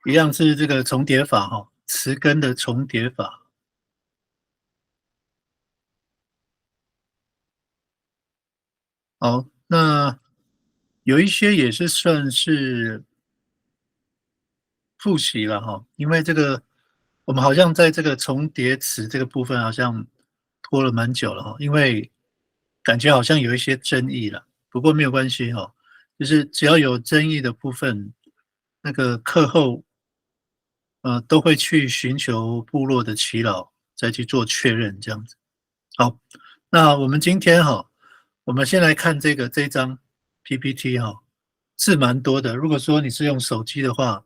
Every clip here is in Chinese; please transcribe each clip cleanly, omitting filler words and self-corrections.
一样是这个重叠法哈，词根的重叠法。好，那有一些也是算是复习了哈，因为这个我们好像在这个重叠词这个部分好像拖了蛮久了哈，因为感觉好像有一些争议了。不过没有关系哈，就是只要有争议的部分，那个课后都会去寻求部落的耆老，再去做确认这样子。好，那我们今天哈，我们先来看这一张 PPT 哈，字蛮多的。如果说你是用手机的话，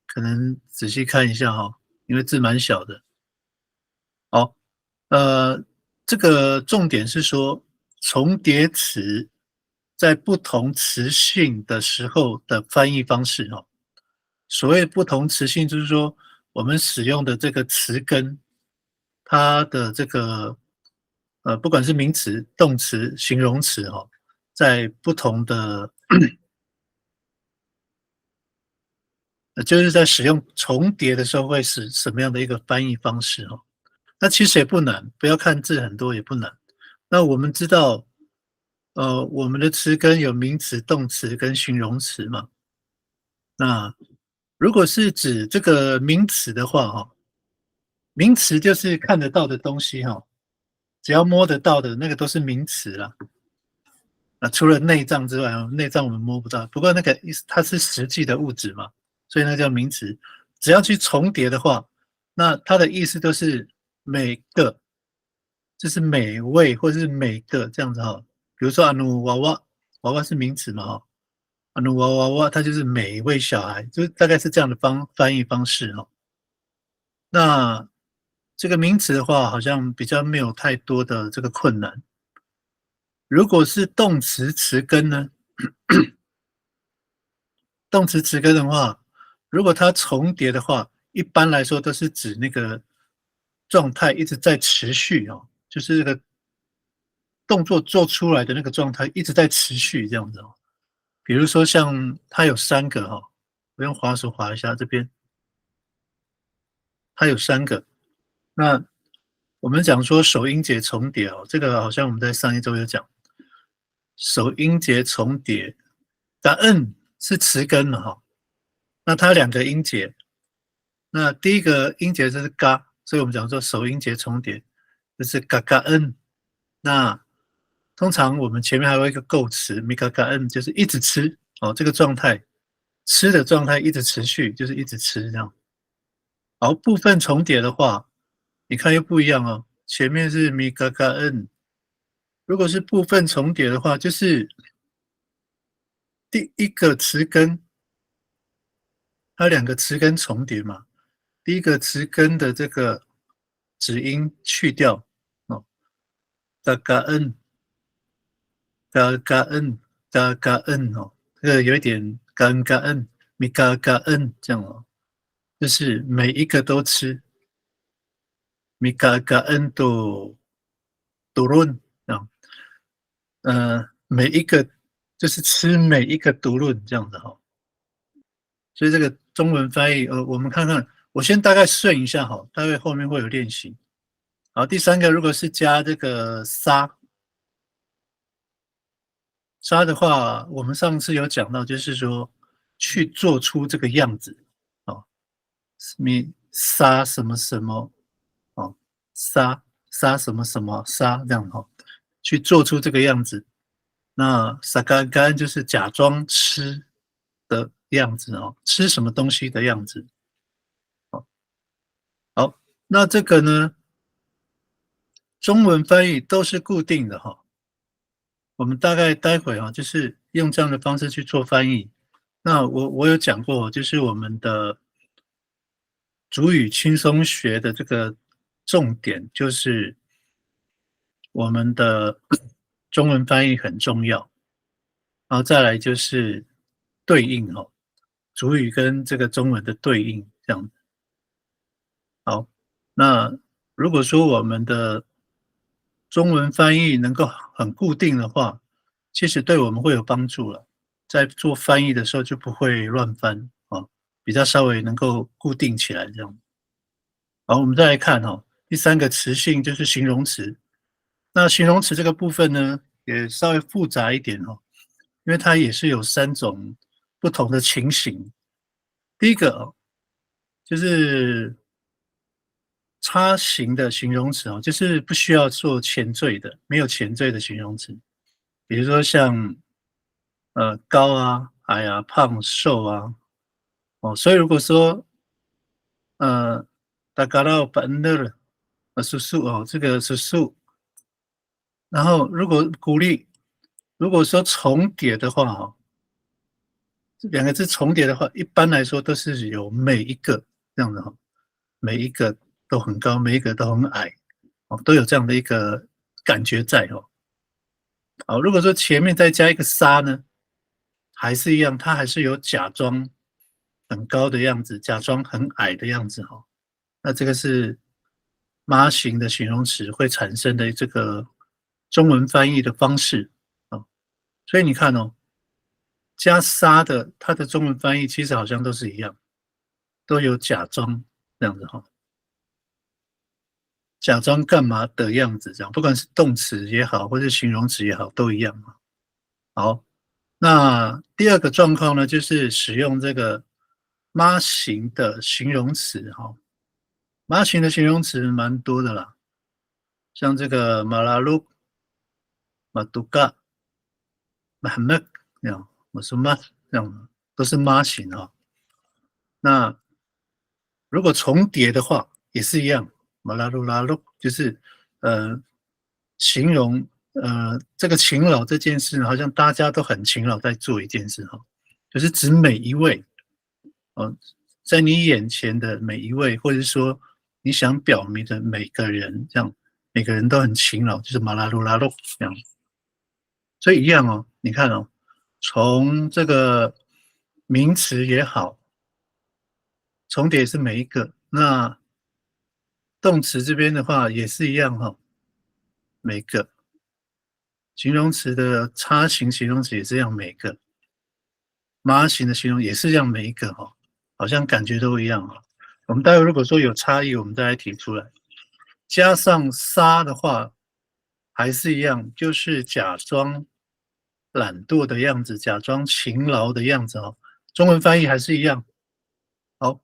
可能仔细看一下哈，因为字蛮小的。好，呃，这个重点是说重叠词在不同词性的时候的翻译方式哈。所谓不同词性，就是说我们使用的这个词根，它的这个不管是名词、动词、形容词哈，在不同的就是在使用重叠的时候，会是什么样的一个翻译方式哈？那其实也不难，不要看字很多也不难。那我们知道，我们的词根有名词、动词跟形容词嘛。那如果是指这个名词的话，哈，名词就是看得到的东西，哈，只要摸得到的那个都是名词啦。啊，除了内脏之外，内脏我们摸不到，不过那个意思它是实际的物质嘛，所以那叫名词。只要去重叠的话，那它的意思都是每个，就是每位或者是每个这样子哈。比如说阿努娃娃，娃娃是名词嘛哈，阿努娃娃娃它就是每一位小孩，就是大概是这样的翻译方式哈。那这个名词的话，好像比较没有太多的这个困难。如果是动词词根呢？动词词根的话，如果它重叠的话，一般来说都是指那个状态一直在持续哦，就是这个动作做出来的那个状态一直在持续这样子哦。比如说像它有三个哈，我用滑鼠滑一下这边，它有三个。那我们讲说首音节重叠哦，这个好像我们在上一周有讲，首音节重叠，答 n 是词根嘛哈，那它两个音节，那第一个音节就是嘎，所以我们讲说首音节重叠，就是嘎嘎 n。那通常我们前面还有一个构词米嘎嘎 n，就是一直吃哦，这个状态，吃的状态一直持续，就是一直吃这样。好，部分重叠的话，你看又不一样哦，前面是米嘎嘎 n，如果是部分重叠的话，就是第一个词根，它两个词根重叠嘛，第一个词根的这个子音去掉哦，嘎嘎 n，嘎嘎 n，嘎嘎 n 哦，这个有一点嘎嘎 n，米嘎嘎 n 这样哦，就是每一个都吃，米嘎嘎 n 都论啊，每一个就是吃每一个独论这样子哈、哦，所以这个中文翻译，我们看看，我先大概顺一下哈，大概后面会有练习。好，第三个如果是加这个沙的话，我们上次有讲到，就是说去做出这个样子哦，你沙什么什么哦，沙什么什么沙这样哈，去做出这个样子。那撒干干就是假装吃的样子哦，吃什么东西的样子。好，那这个呢，中文翻译都是固定的哈。我们大概待会啊，就是用这样的方式去做翻译。那我有讲过，就是我们的主语轻松学的这个重点，就是我们的中文翻译很重要，然后再来就是对应哦，主语跟这个中文的对应这样。好，那如果说我们的中文翻译能够很固定的话，其实对我们会有帮助了，在做翻译的时候就不会乱翻啊。比较稍微能够固定起来这样。好，我们再来看第三个词性就是形容词。那形容词这个部分呢，也稍微复杂一点因为它也是有3种不同的情形。第一个就是差形的形容词就是不需要做前缀的，没有前缀的形容词。比如说像高啊、矮啊、胖、瘦啊，所以如果说大家到本的叔叔这个叔叔，然后如果鼓励，如果说重叠的话这两个字重叠的话，一般来说都是有每一个这样的每一个都很高，每一个都很矮都有这样的一个感觉在好，如果说前面再加一个沙呢，还是一样，它还是有假装很高的样子，假装很矮的样子那这个是妈型的形容词会产生的这个中文翻译的方式所以你看加沙的它的中文翻译其实好像都是一样，都有假装这样子假装干嘛的样子这样，不管是动词也好，或是形容词也好，都一样好，那第二个状况呢，就是使用这个妈型的形容词妈型的形容词蛮多的啦，像这个马拉鲁、马杜嘎、马哈麦这样，我说妈这样都是妈型那如果重叠的话，也是一样，马拉鲁拉鲁就是形容这个勤劳这件事，好像大家都很勤劳在做一件事就是指每一位在你眼前的每一位，或者说你想表明的每个人，这样每个人都很勤劳，就是马拉鲁拉鲁这样。所以一样你看从这个名词也好，重叠是每一个，那动词这边的话也是一样每个形容词的差形形容词也是一样每个，妈型的形容也是这样每一个好像感觉都一样我们待会如果说有差异，我们再来提出来。加上沙的话，还是一样，就是假装懒惰的样子，假装勤劳的样子中文翻译还是一样。好，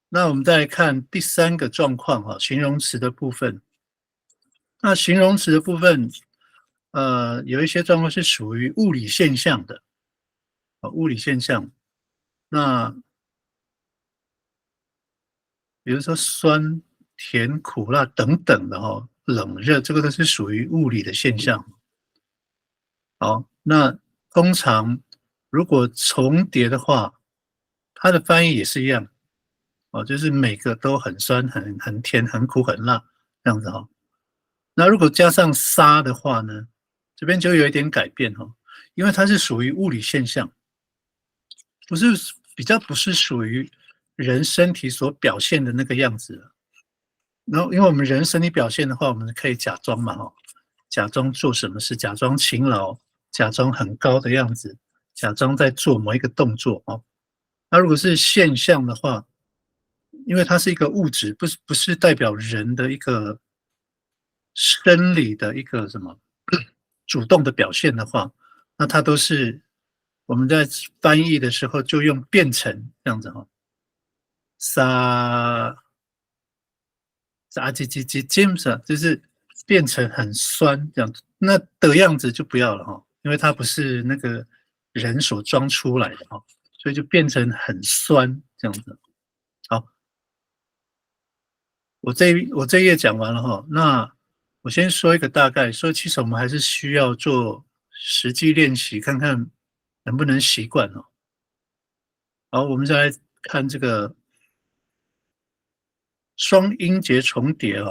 那我们再来看第三个状况形容词的部分。那形容词的部分，有一些状况是属于物理现象的，物理现象。那比如说酸、甜、苦、辣等等的冷热，这个都是属于物理的现象。好，那通常如果重叠的话，它的翻译也是一样就是每个都很酸、很甜、很苦、很辣这样子那如果加上沙的话呢，这边就有一点改变因为它是属于物理现象，比较不是属于人身体所表现的那个样子了。然后因为我们人身体表现的话，我们可以假装嘛假装做什么事，假装勤劳，假装很高的样子，假装在做某一个动作那如果是现象的话，因为它是一个物质，不是代表人的一个生理的一个什么主动的表现的话，那它都是我们在翻译的时候就用变成这样子沙沙叽叽叽 James 就是变成很酸这样子，那的样子就不要了因为它不是那个人所装出来的所以就变成很酸这样子。好，我这一页讲完了那我先说一个大概，说其实我们还是需要做实际练习，看看能不能习惯好，我们再来看这个双音节重叠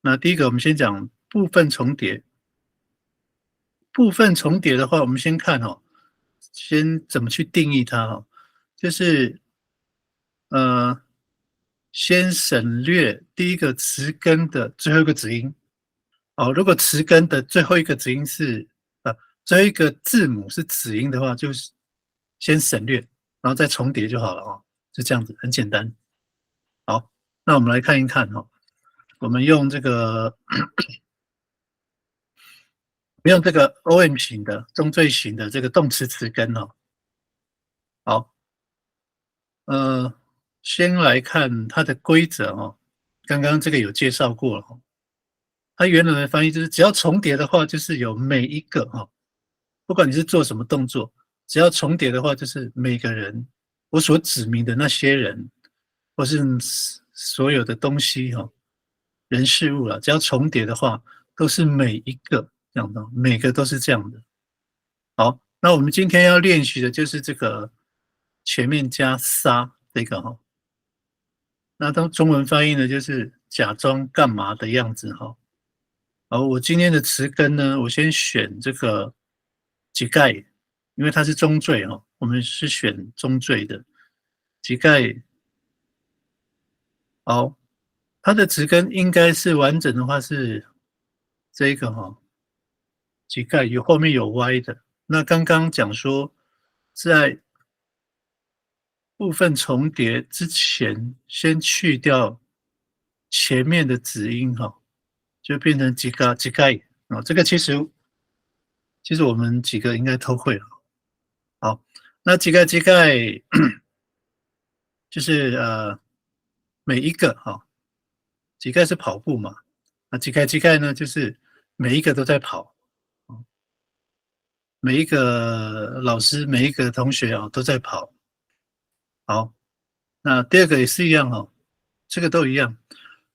那第一个我们先讲部分重叠。部分重叠的话，我们先看先怎么去定义它就是先省略第一个词根的最后一个子音如果词根的最后一个子音是最后一个字母是子音的话，就是先省略然后再重叠就好了哦，就这样子，很简单。好，那我们来看一看哈，我们用这个OM 型的中缀型的这个动词词根哦。好，呃，先来看它的规则哦，刚刚这个有介绍过了哦。它原来的翻译就是只要重叠的话，就是有每一个哈，不管你是做什么动作，只要重叠的话，就是每个人我所指明的那些人，或是所有的东西哈，人事物啊，只要重叠的话，都是每一个这样的，每个都是这样的。好，那我们今天要练习的就是这个前面加“杀”这个哈，那当中文翻译呢，就是假装干嘛的样子哈。好，我今天的词根呢，我先选这个几盖，因为它是中缀哈，我们是选中缀的几盖。好，它的词根应该是完整的话是这个哈，几盖有后面有 Y 的。那刚刚讲说在部分重叠之前，先去掉前面的子音哈，就变成几个几盖啊。这个其实我们几个应该都会了。好，那几盖就是每一个哈，几盖是跑步嘛，那几盖呢就是每一个都在跑，每一个老师每一个同学啊都在跑。好，那第二个也是一样哦，这个都一样。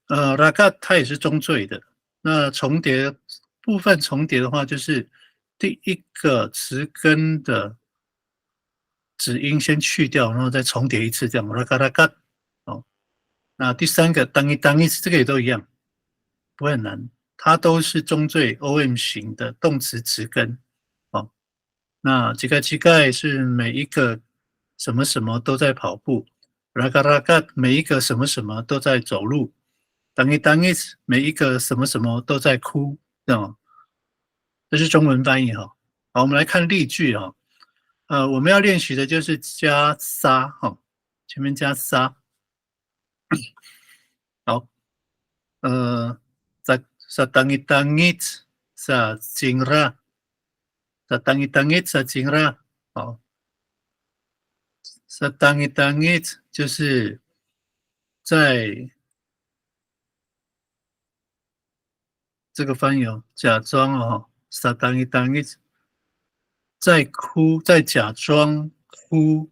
拉嘎它也是中缀的，那重叠部分重叠的话，就是第一个词根的子音先去掉，然后再重叠一次，这样拉嘎拉嘎。哦，那第三个当一次，这个也都一样，不会很难，它都是中缀 OM 型的动词词根。哦，那几盖是每一个什么什么都在跑步，拉嘎拉嘎每一个什么什么都在走路，当一每一个什么什么都在哭，这样，这是中文翻译哈。好，我们来看例句哈。我们要练习的就是加沙哈，前面加沙。好，sa tangit-tangit sa sa tangit-tangit sa tsingra。好，sa tangit-tangit 就是在这个翻译哦，假装哦，sa tangit-tangit 在哭，在假装哭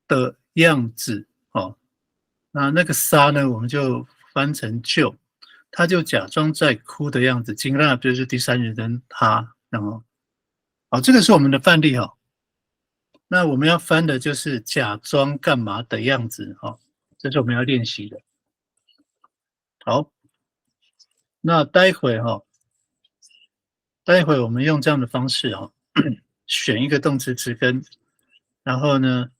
的样子哦。那个沙呢，我们就翻成就，他就假装在哭的样子，金拉就是第三人称他，然后好，这个是我们的范例哈。那我们要翻的就是假装干嘛的样子哈，这是我们要练习的。好，那待会我们用这样的方式哈，选一个动词词根，然后呢，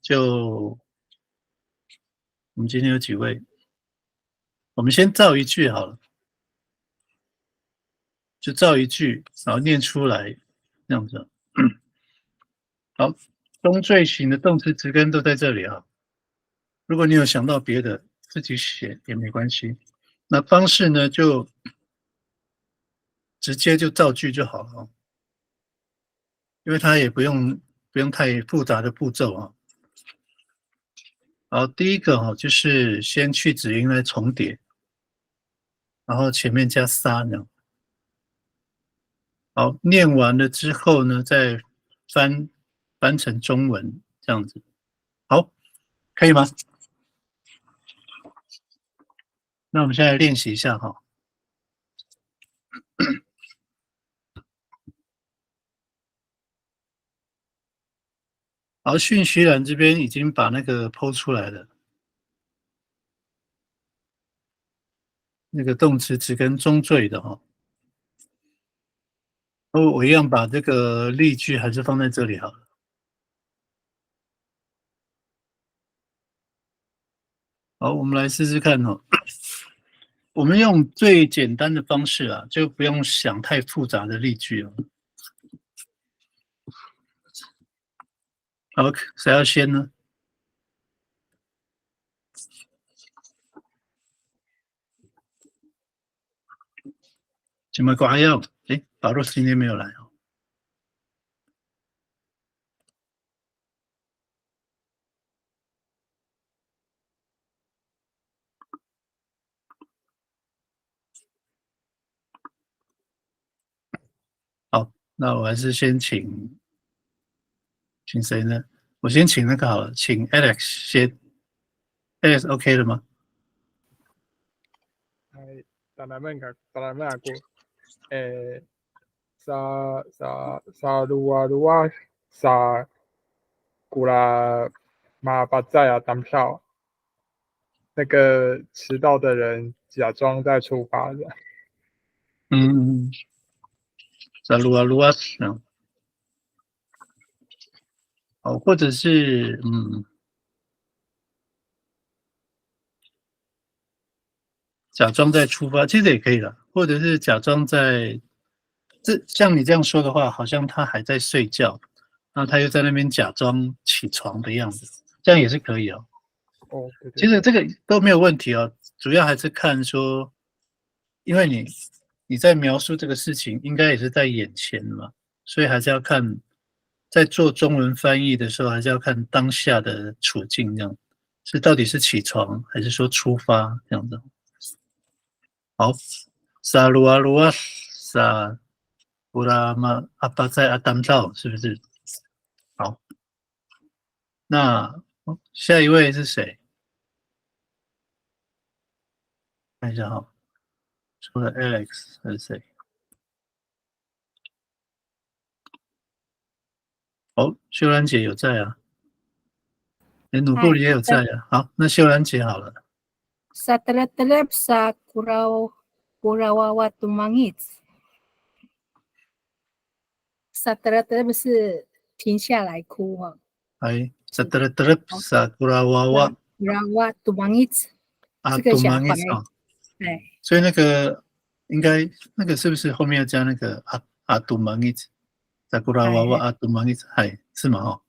我们今天有几位，我们先造一句好了，就造一句，然后念出来，这样子。好，中缀型的动词词根都在这里啊。如果你有想到别的，自己写也没关系。那方式呢，就直接就造句就好了哦，因为它也不用太复杂的步骤啊。好，第一个哈，就是先去子音来重叠，然后前面加沙呢。好，念完了之后呢，再翻成中文这样子。好，可以吗？那我们现在练习一下哈。好，讯息栏这边已经把那个剖出来了，那个动词词根中缀的哈。我一样把这个例句还是放在这里好了。好，我们来试试看哦。我们用最简单的方式啊，就不用想太复杂的例句了。好，谁要先呢？怎么挂药？保罗今天没有来哦。好，那我还是先请谁呢？我先请那个好了，请 Alex 先。Alex OK 了吗？Tanaman ako. Sa luwa sa Gula马巴在啊当票，那个迟到的人假装在出发的。在撸啊撸啊，哦，或者是假装在出发，其实也可以了，或者是假装在，像你这样说的话，好像他还在睡觉，然后他又在那边假装起床的样子，这样也是可以哦。哦，对对对，其实这个都没有问题哦，主要还是看说，因为你在描述这个事情，应该也是在眼前嘛，所以还是要看，在做中文翻译的时候，还是要看当下的处境，这样是到底是起床还是说出发这样子。好，萨鲁阿鲁阿萨布拉马阿巴在阿当道是不是？好，那下一位是谁？看一下哈，除了 Alex 还是谁？哦，秀兰姐有在啊，努布里也有在啊。好，那秀兰姐好了。Sa telep-telep sa Kurawawa tumangit。sa telep-telep 是停下来哭哈。sa telep-telep sa Kurawawa tumangit。这个小孩。所以那个应该那个是不是后面要加那个tumangit sa Kurawawa tumangit 是吗？哦。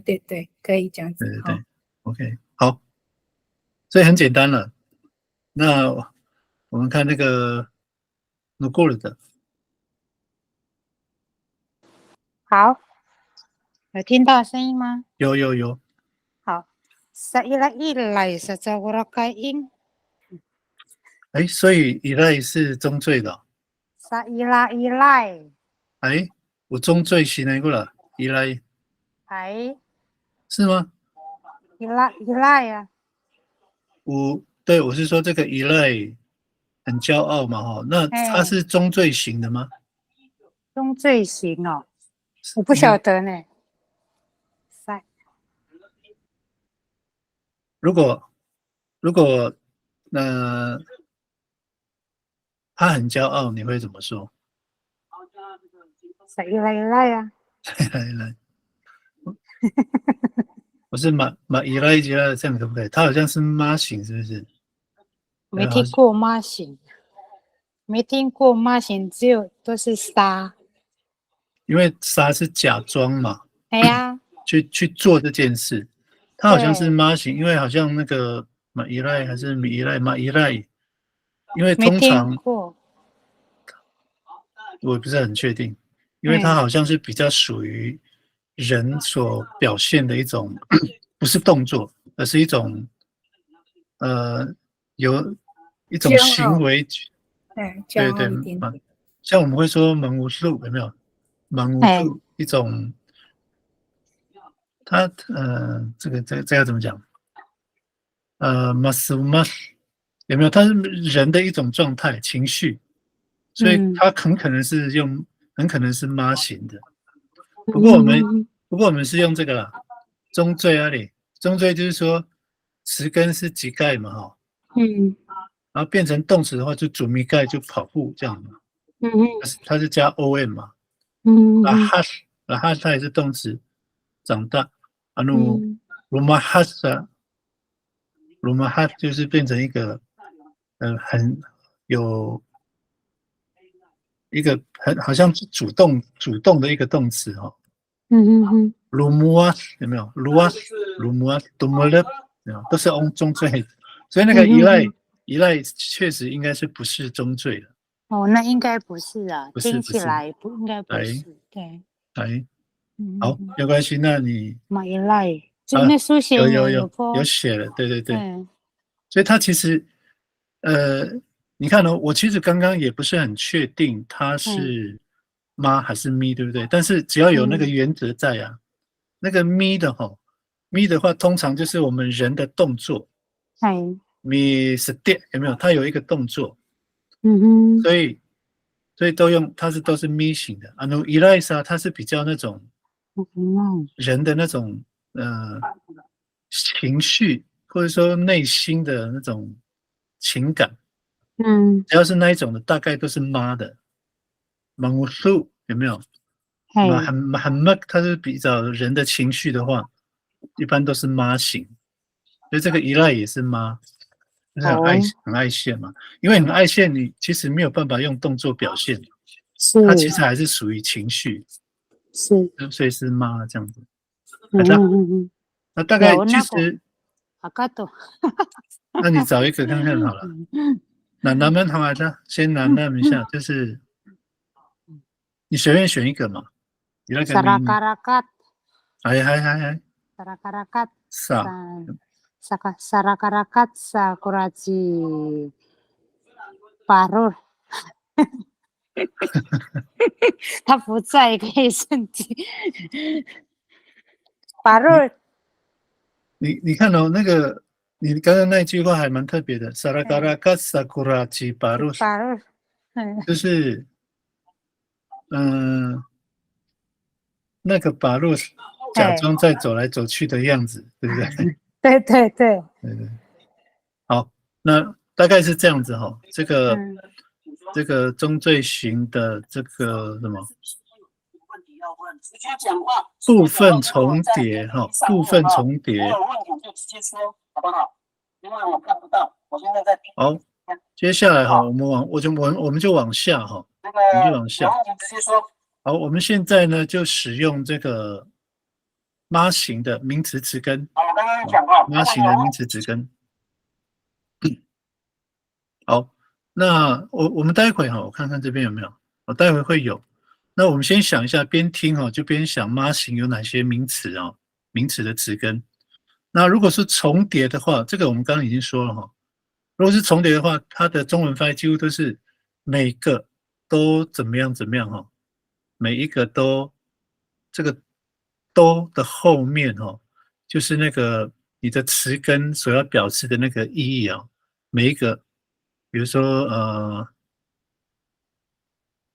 对对，可以这样子。对 ，OK， 好，所以很简单了。那我们看那个努过了的。好，有听到声音吗？有。好，sa ilai sa Jawarakai 所以依赖是中罪的。sa ilai。我中罪是哪个了？依赖。是吗？依赖啊。对，我是说这个依赖很骄傲嘛，哈，那他是中罪型的吗？中罪型哦，我不晓得呢。如果他很骄傲，你会怎么说？依赖啊。来，我是马依赖这样可不可以？他好像是妈型，是不是？没听过妈型，没听过妈型，只有都是杀。因为杀是假装嘛。去做这件事，他好像是妈型，因为好像那个马依赖还是米依赖马依赖，因为通常我不是很确定，因为他好像是比较属于人所表现的一种，不是动作，而是一种有一种行为。对，像我们会说蒙无数，有没有？蒙无数一种。他这个要怎么讲？mas 有没有？他是人的一种状态、情绪，所以他很可能是妈型的。不过我们是用这个啦，中缀啊里，中缀就是说词根是几盖嘛，哈，然后变成动词的话就主咪盖就跑步这样嘛，它是加 om 嘛，拉哈它也是动词，长大。Rumahat 就是变成一个很有一个好像主动的一个动词哦。鲁木啊，有没有？鲁啊，鲁木啊，多么了，都是中缀，所以那个依赖确实应该是不是中缀的，哦，那应该不是啊，不是听起来不应该不来是，对，来，好，没关系，那你马依赖，就那书写有写了，对对对，嗯，所以它其实你看我其实刚刚也不是很确定它是妈还是咪，对不对？但是只要有那个原则在啊，那个咪的话通常就是我们人的动作，咪是电，有没有？它有一个动作，所以都是咪型的。依赖沙它是比较那种人的那种情绪或者说内心的那种情感，只要是那一种的，大概都是妈的。马乌苏有没有？很它是比较人的情绪的话，一般都是妈型，所以这个依赖也是妈，就是很爱现嘛。因为很爱现，你其实没有办法用动作表现，它其实还是属于情绪，所以是妈这样子。好的，那大概其实，那你找一个看看好了。那咱们好的，先拿一下，就是你随便选一个嘛。Sarakarakat. Hai. Sarakarakat. Sa. Sarakarakat Sakurachi Parur. 他不在，可以瞬间。Parur。你看哦，那个你刚刚那句话还蛮特别的，Sarakarakat Sakurachi Parur。Parur。就是那个把路假装在走来走去的样子，对不对？对对对。好，那大概是这样子哈。这个中缀型的这个什么部分重叠哈，部分重叠。有问题就直接说，好不好？因为我看不到，我现在在。好，接下来哈，我们就往下哈，我们就往下。有问题直接说。好，我们现在呢就使用这个妈型的名词词根。好，我刚刚讲过。妈型的名词词根。好，那我们待会哈，我看看这边有没有，我待会会有。那我们先想一下，边听哈就边想妈型有哪些名词啊？名词的词根。那如果是重叠的话，这个我们刚刚已经说了哈。如果是重叠的话，它的中文翻译几乎都是每个都怎么样哈。每一个都，这个都的后面哈，就是那个你的词根所要表示的那个意义啊。每一个，比如说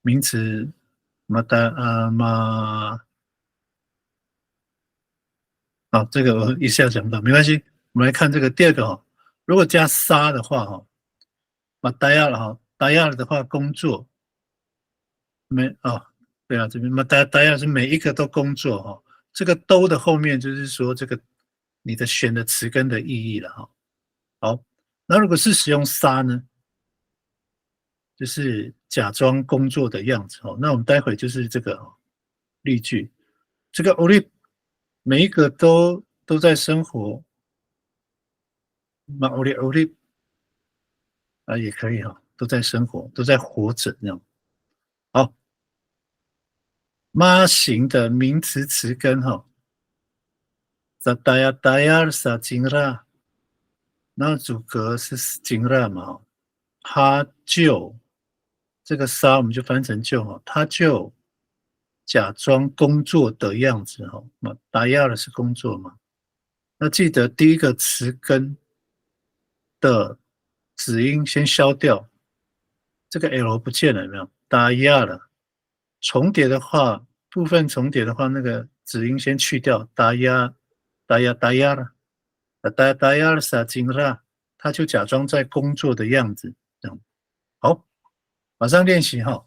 名词这个我一下讲不到，没关系。我们来看这个第二个哈，如果加沙的话哈，待亚了哈，待亚了的话工作对啊，这边待亚是每一个都工作哈，这个都的后面就是说这个你的选的词根的意义了哈。好，那如果是使用沙呢，就是假装工作的样子哦。那我们待会就是这个例句，这个 Oli 每一个都在生活，那 Oli 也可以哈，都在生活，都在活着那样。好，妈型的名词词根哈，Sataya sa jinra，那主格是 jinra 嘛，他就这个沙我们就翻成就哈，他就假装工作的样子哈，那达亚的是工作嘛？那记得第一个词根的子音先消掉，这个 L 不见了有没有？达亚了，重叠的话，部分重叠的话，那个子音先去掉，达亚了，达亚了撒金啦，他就假装在工作的样子，这样。好，马上练习哈。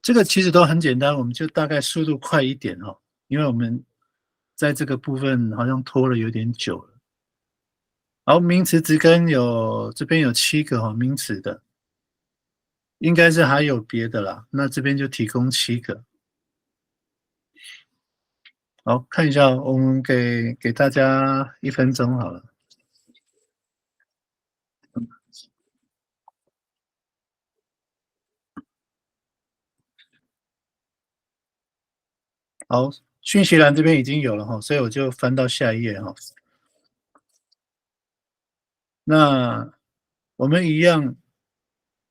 这个其实都很简单，我们就大概速度快一点哈，因为我们在这个部分好像拖了有点久了。好，名词词根这边有7个哈，名词的，应该是还有别的啦，那这边就提供7个。好，看一下，我们给大家1分钟好了。好，讯息栏这边已经有了哈，所以我就翻到下一页哈。那我们一样，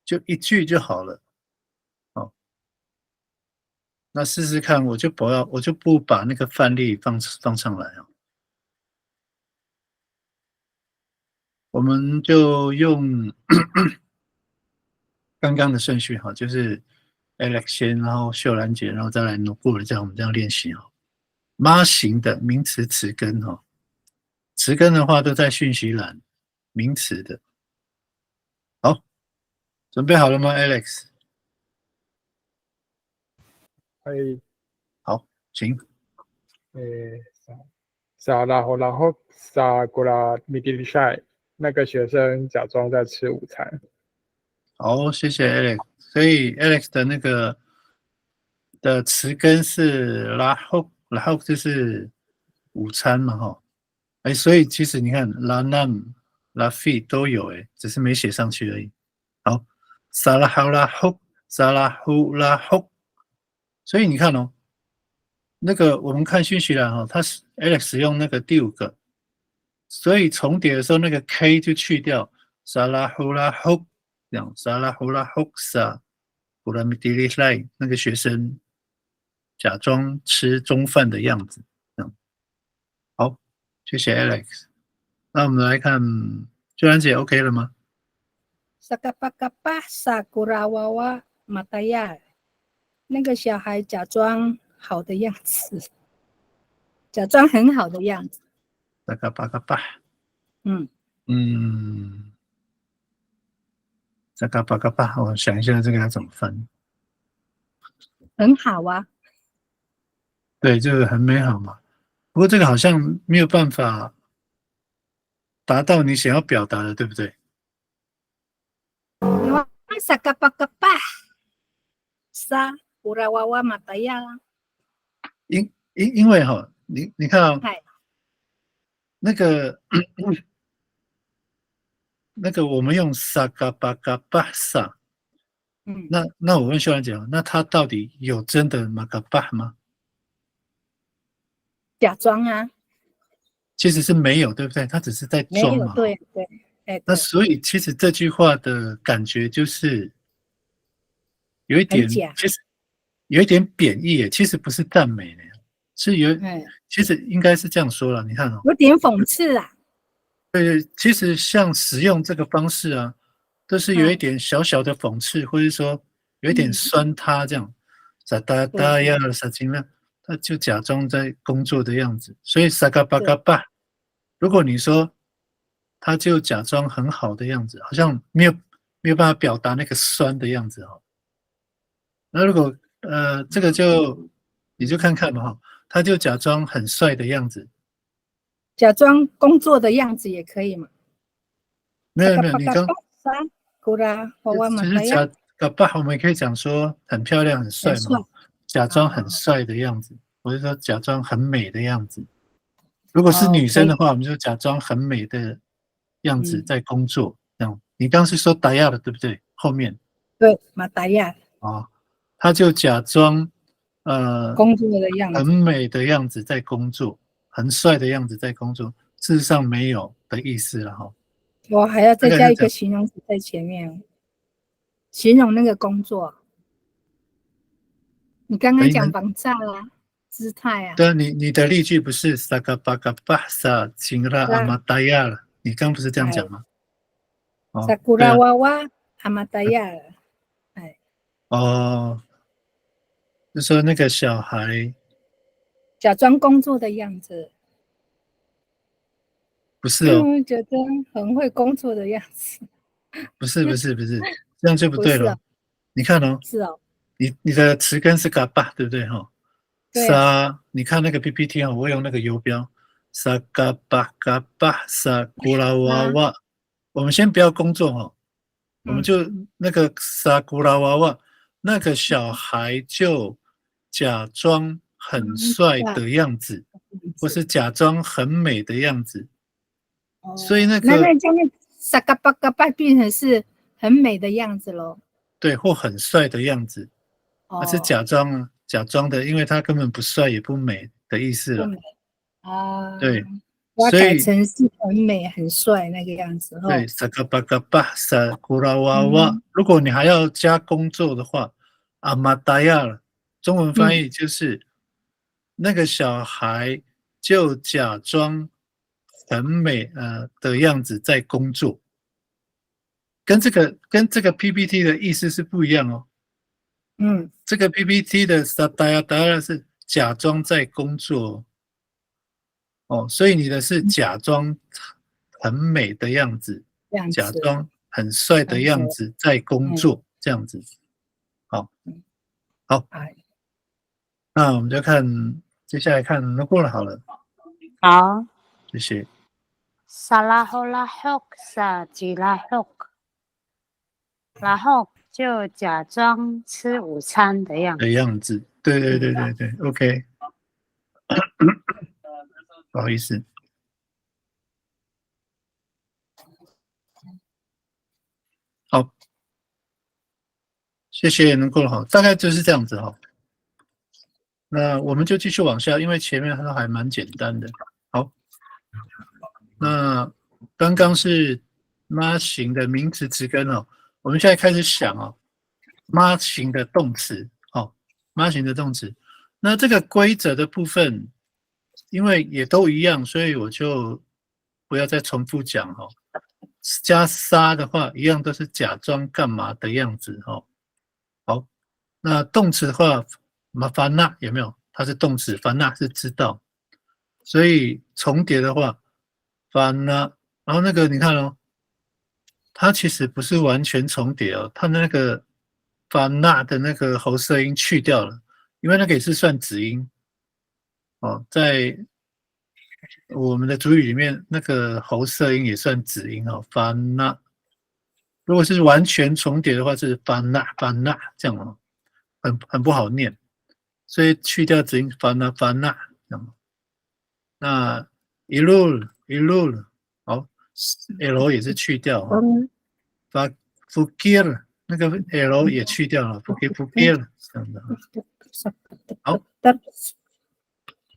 就1句就好了。好，那试试看，我就不把那个范例放上来啊。我们就用刚刚的顺序哈，就是 Alex 先，然后秀兰姐，然后再来Nobul，这样我们这样练习哈。妈型的名词词根哈，词根的话都在讯息栏，名词的。好，准备好了吗 ，Alex？可以，好，请。然后撒古拉米迪利塞，那个学生假装在吃午餐。好，谢谢 Alex。所以 Alex 的那个的词根是 lahok 就是午餐嘛，哈。哎，所以其实你看 lanam、lafi 都有哎，只是没写上去而已。好 ，salahulahok，salahulahok。所以你看哦，那个我们看讯息栏哈，它是 Alex 用那个第5个，所以重叠的时候那个 k 就去掉 salahulahok。这样沙拉胡拉霍萨古拉米迪利赖那个学生假装吃中饭的样子。好，谢谢 Alex。那我们来看秀兰姐 OK 了吗？ Sakapakapa sakura wawa mataya， 那个小孩假装好的样子，假装很好的样子。大嘎巴嘎巴。这嘎巴嘎巴，我想一下这个要怎么翻。很好啊。对，这个很美好嘛。不过这个好像没有办法达到你想要表达的，对不对？Sakapakapa sakura wawa mataya 啦。因为哈，你看啊，那个我们用萨嘎巴嘎巴萨。那我问秀兰姐，那他到底有真的马嘎巴吗？假装啊。其实是没有，对不对？他只是在装嘛。对。那所以其实这句话的感觉就是有一点，其实有一点贬义耶，其实不是赞美呢，是其实应该是这样说了。你看哦，有点讽刺啊。对，其实像使用这个方式啊，都是有一点小小的讽刺，或者说有一点酸他这样，傻哒哒呀，傻金了，他就假装在工作的样子。所以萨嘎巴嘎巴，如果你说他就假装很好的样子，好像没有办法表达那个酸的样子哦。那如果这个你就看看嘛哈，他就假装很帅的样子。假装工作的样子也可以嘛？没有，你刚就是假巴，我们可以讲说很漂亮、很帅嘛，假装很帅的样子，或者说假装很美的样子。如果是女生的话，我们就假装很美的样子在工作。这样，你刚是说达亚的对不对？后面对，马达亚啊，他就假装工作的样子，很美的样子在工作。很帅的样子在工作，事实上没有的意思了哈。我还要再加一个形容词在前面，形容那个工作。你刚刚讲防炸啊，姿态啊。对啊，你的例句不是萨嘎巴嘎巴萨金拉阿玛达亚了？你刚不是这样讲吗？萨古拉娃娃阿玛达亚了。哦，就说那个小孩假装工作的样子，不是哦，觉得很会工作的样子，不是，这样就不对了。你看哦，是哦，你的词根是嘎巴，对不对哈？沙，你看那个 PPT 啊，我用那个游标，沙嘎巴嘎巴沙古拉娃娃。我们先不要工作哈，我们就那个沙古拉娃娃，那个小孩就假装很帅的样子，或是假装很美的样子。所以那个这样萨嘎巴嘎巴变成是很美的样子咯。对，或很帅的样子，而是假装的，因为他根本不帅也不美的意思了。对，我所以改成是很美很帅那个样子。对，萨嘎巴嘎巴萨古拉娃娃。如果你还要加工作的话，阿玛达亚了，中文翻译就是那个小孩就假装很美的样子在工作，跟这个 PPT 的意思是不一样哦。这个 PPT 的萨达亚达亚是假装在工作哦，所以你的是假装很美的样子，假装很帅的样子在工作，这样子。好，那我们就看接下来看那过了好了。好，谢谢。萨拉霍拉霍萨吉拉霍，然后就假装吃午餐的样子。对 ，OK。不好意思。好，谢谢能够好，大概就是这样子哈。那我们就继续往下，因为前面它还蛮简单的。好，那刚刚是妈型的名词词根哦，我们现在开始想哦，妈型的动词哦，妈型的动词。那这个规则的部分，因为也都一样，所以我就不要再重复讲哦。加沙的话，一样都是假装干嘛的样子哦。好，那动词的话，麻烦那有没有？它是动词，烦那是知道，所以重叠的话，烦那，然后那个你看哦，它其实不是完全重叠哦，它那个烦那的那个喉舌音去掉了，因为那个也是算子音哦，在我们的主语里面，那个喉舌音也算子音哦，烦那。如果是完全重叠的话，是烦那这样哦，很不好念。所以去掉子音烦那这样。那一路好 ，L 也是去掉哈。把 Fukir 那个 L 也去掉了，Fukir 这样的。好，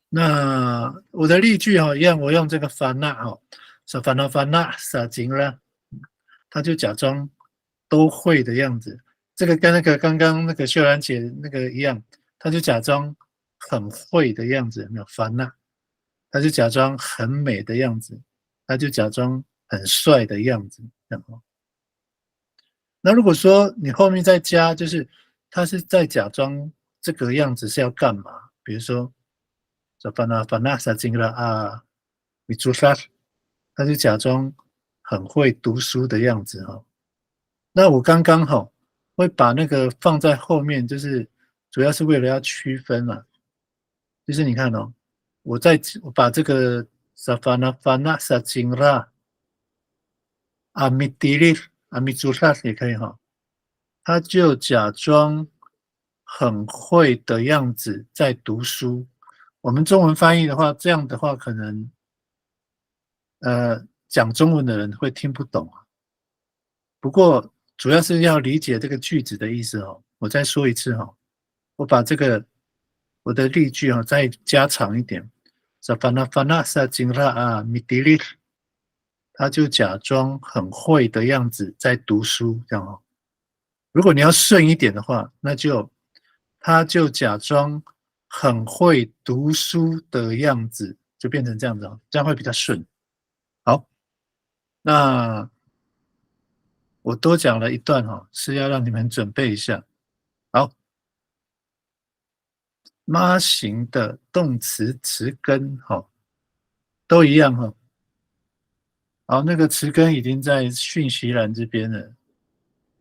那我的例句哈一样，我用这个烦那哈，说烦那撒金了，他就假装都会的样子。这个跟那个刚刚那个秀兰姐那个一样，他就假装很会的样子，没有烦那，他就假装很美的样子，他就假装很帅的样子，这样哦。那如果说你后面再加，就是他是在假装这个样子是要干嘛？比如说，烦那撒金了啊，你做啥？他就假装很会读书的样子哈。那我刚刚好会把那个放在后面，就是主要是为了要区分嘛。就是你看哦，我把这个萨凡纳凡纳萨金拉阿米迪利阿米祖拉也可以哈，他就假装很会的样子在读书。我们中文翻译的话，这样的话可能讲中文的人会听不懂啊。不过主要是要理解这个句子的意思哦。我再说一次哈，我把这个我的例句哈再加长一点。Savana sa jingra a midili， 他就假装很会的样子在读书，这样哦。如果你要顺一点的话，那就他就假装很会读书的样子，就变成这样子哦，这样会比较顺。好，那我多讲了一段哈，是要让你们准备一下。好，妈型的动词词根哈都一样哈。好，那个词根已经在讯息栏这边了，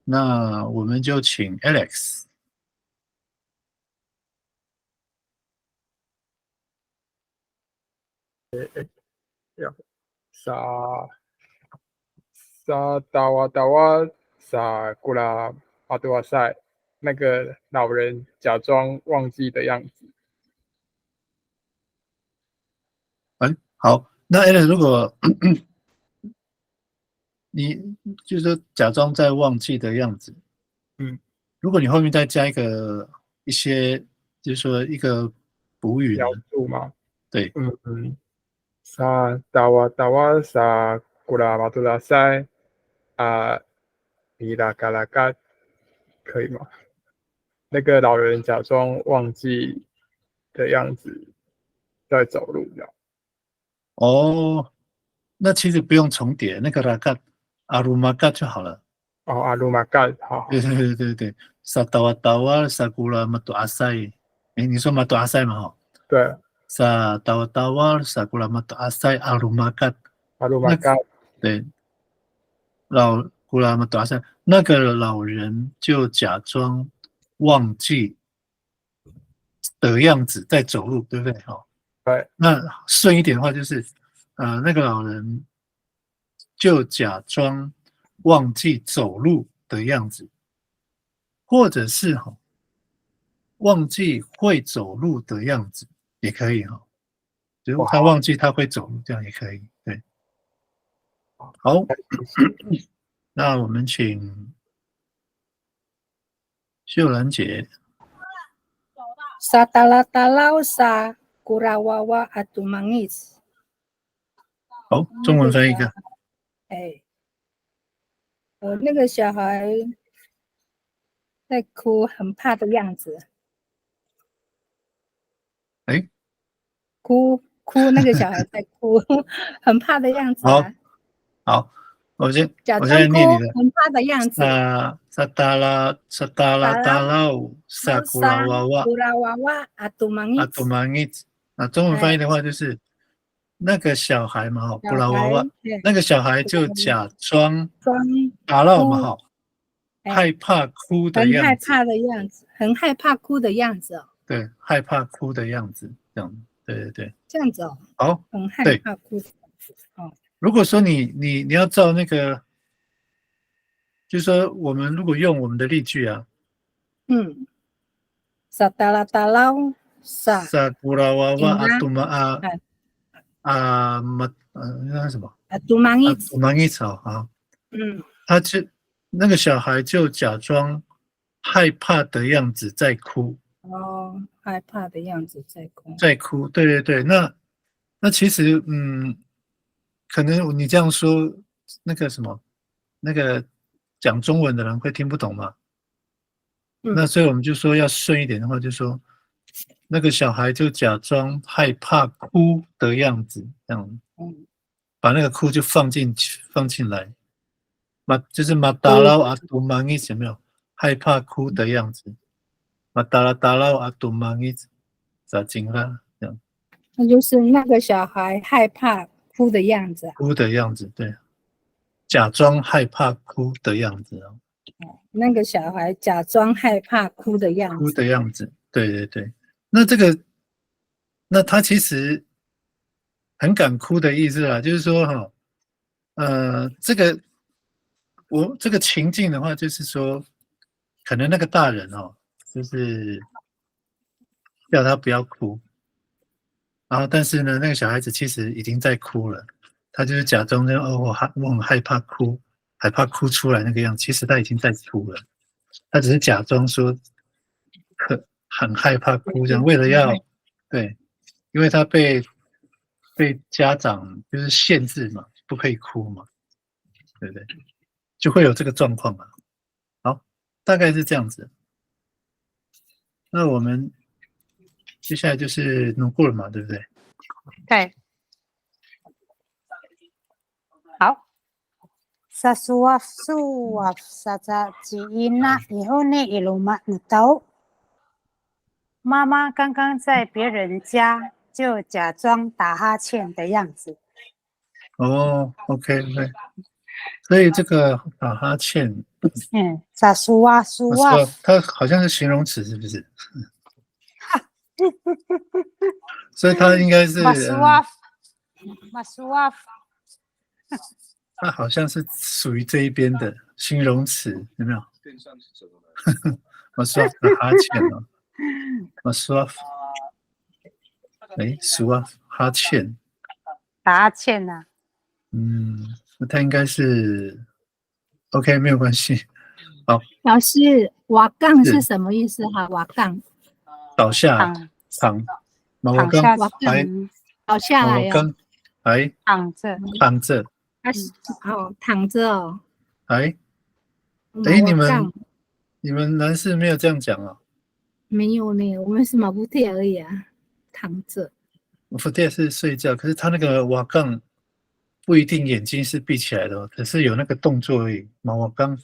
那我们就请 Alex。萨达瓦萨古拉阿多瓦塞，那个老人假装忘记的样子。好，那 Alan，如果你就是说假装在忘记的样子，如果你后面再加一些，就是说一个补语呢？描述吗？对，sa tawa sa kura matula sai 米拉嘎拉嘎，可以吗？那个老人假装忘记的样子在走路，这样。哦，那其实不用重叠，那个拉嘎阿鲁玛嘎就好了。哦，阿鲁玛嘎，好。对，萨达瓦达瓦萨古拉马多阿塞，你说马多阿塞嘛哈？对，萨达瓦达瓦萨古拉马多阿塞阿鲁玛嘎，阿鲁玛嘎，对，古拉马多阿塞，那个老人就假装忘记的样子在走路，对不对？哈，对，那顺一点的话就是，那个老人就假装忘记走路的样子，或者是忘记会走路的样子也可以哈，就是他忘记他会走路，这样也可以。对，好，那我们请秀兰姐。Sa tala-talaw sa kurawawa at tumangis。好，中文翻译一个。那个小孩在哭，很怕的样子。哭，那个小孩在哭，很怕的样子啊。好，我先假装念你的。很怕的样子。萨达拉萨古拉娃娃阿杜芒伊兹。那中文翻译的话就是那个小孩嘛，哈，古拉娃娃，那个小孩就假装达拉嘛，哈，害怕哭的样子，很害怕的样子，很害怕哭的样子哦。对，害怕哭的样子，这样，对，这样子哦。好，很害怕哭的样子哦。如果说你要照那个，就是说我们如果用我们的例句啊，萨达拉达拉萨古拉娃娃阿杜玛那什么？阿杜芒伊草啊。那个小孩就假装害怕的样子在哭。哦，害怕的样子在哭，对。那其实可能你这样说，那个什么，那个讲中文的人会听不懂嘛。那所以我们就说要顺一点的话，就说那个小孩就假装害怕哭的样子，这样，把那个哭就放进来，就是马达拉阿杜芒伊有没有害怕哭的样子？马达拉阿杜芒伊咋进啦？这样，那就是那个小孩害怕哭的样子。哭的样子，对，假装害怕哭的样子哦。那个小孩假装害怕哭的样子。哭的样子，对。那他其实很敢哭的意思啦，就是说这个情境的话，就是说，可能那个大人就是叫他不要哭，然后但是呢，那个小孩子其实已经在哭了，他就是假装我很害怕哭，害怕哭出来那个样子，其实他已经在哭了，他只是假装说很害怕哭这样，为了要对，因为他被家长就是限制嘛，不可以哭嘛，对不对？就会有这个状况嘛。好，大概是这样子。那我们接下来就是努过了嘛，对不对？对。好。Sasuaf saja jiina ihone iluma nutau。妈妈刚刚在别人家就假装打哈欠的样子。哦 ，OK， 所以这个打哈欠，Sasuaf，它好像是形容词，是不是？所以它应该是Masuaf，它好像是属于这一边的形容词，有没有？Masuaf 的哈欠哦 ，Masuaf， 苏啊哈欠，打哈欠啊。那他应该是 OK， 没有关系。好，老师，瓦杠是是什么意思哈？瓦杠，倒下躺躺，马我躺下刚瓦杠还倒下来哦，马我刚还躺着，躺着，他是躺着哦，哎，马你瓦杠你们男士没有这样讲啊？没有呢，我们是马布贴而已啊，躺着。我福店是睡觉，可是他那个瓦杠不一定眼睛是闭起来的，只是有那个动作而已。马瓦杠，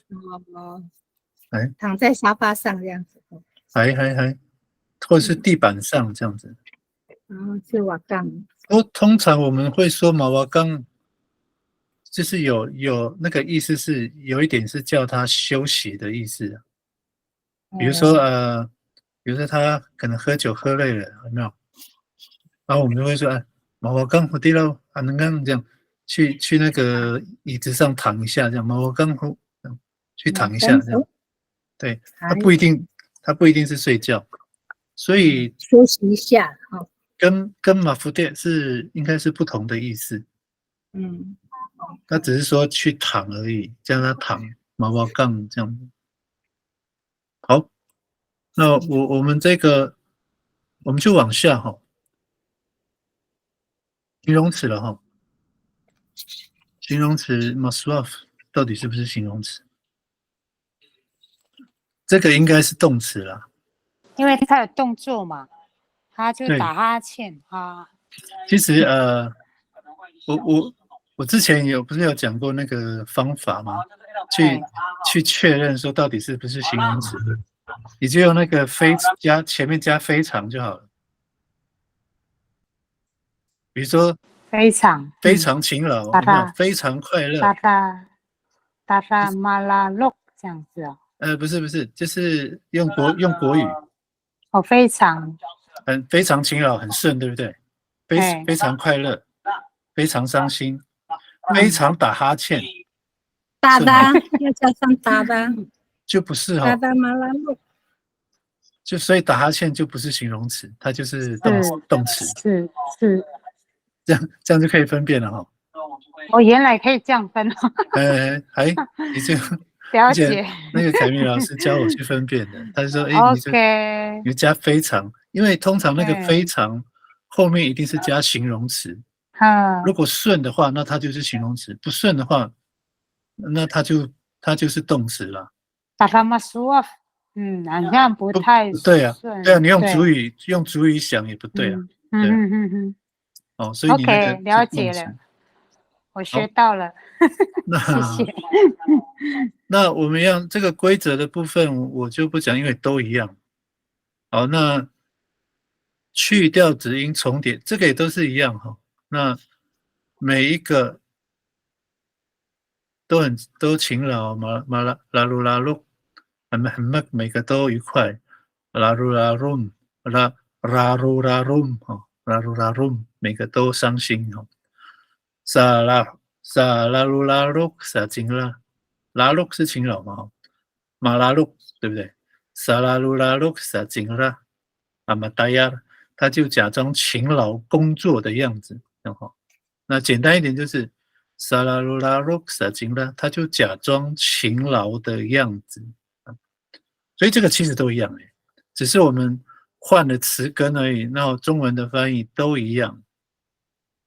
哦，哎，躺在沙发上这样子，还，或者是地板上这样子。然后是瓦杠，通常我们会说马瓦杠，就是有那个意思是有一点是叫他休息的意思。比如说他可能喝酒喝累了，有没有？然后我们就会说，马瓦杠好地喽，能刚这样去那个椅子上躺一下，这样马瓦杠好，去躺一下这样。对，他不一定是睡觉，所以休息一下，好，跟马福店应该是不同的意思。他只是说去躺而已，叫他躺马瓦杠这样。好，那我们这个我们就往下哈。形容词了哈，形容词 maswaf 到底是不是形容词？这个应该是动词啦，因为他有动作嘛，他就对打哈欠啊。其实我之前不是有讲过那个方法吗？去确认说到底是不是形容词，你就用那个前面加非常就好了。比如说非常勤劳，达有没有？达非常快乐。达达马拉洛这样子哦。不是，就是用国语。哦，非常非常勤劳，很顺，对不对？非常快乐，非常伤心，非常打哈欠。哒哒要加上哒哒，就不是哒哒马拉洛，所以打哈欠就不是形容词，它就是动词。是，这样就可以分辨了哈。哦，原来可以这样分哦。你这了解。那个凯米老师教我去分辨的，他就说，OK，你加非常，因为通常那个非常后面一定是加形容词。如果顺的话，那它就是形容词；不顺的话，那它就是动词了。达达马苏啊，好像不太对啊，顺。对啊，你用主语想也不对啊。所以你那个 OK， 了解了，我学到了，谢谢。那我们这个规则的部分我就不讲，因为都一样。好，那去掉子音重叠，这个也都是一样哈。那每一个都勤劳，拉鲁拉鲁，每个都愉快，拉鲁拉鲁，拉鲁拉鲁哈，拉鲁拉鲁，每个都伤心哈。萨拉鲁拉鲁萨金拉，拉鲁是勤劳嘛？马拉鲁对不对？萨拉鲁拉鲁萨金拉，马达亚，他就假装勤劳工作的样子，然后那简单一点就是萨拉鲁拉鲁萨金拉，他就假装勤劳的样子。所以这个其实都一样只是我们换了词根而已，那中文的翻译都一样。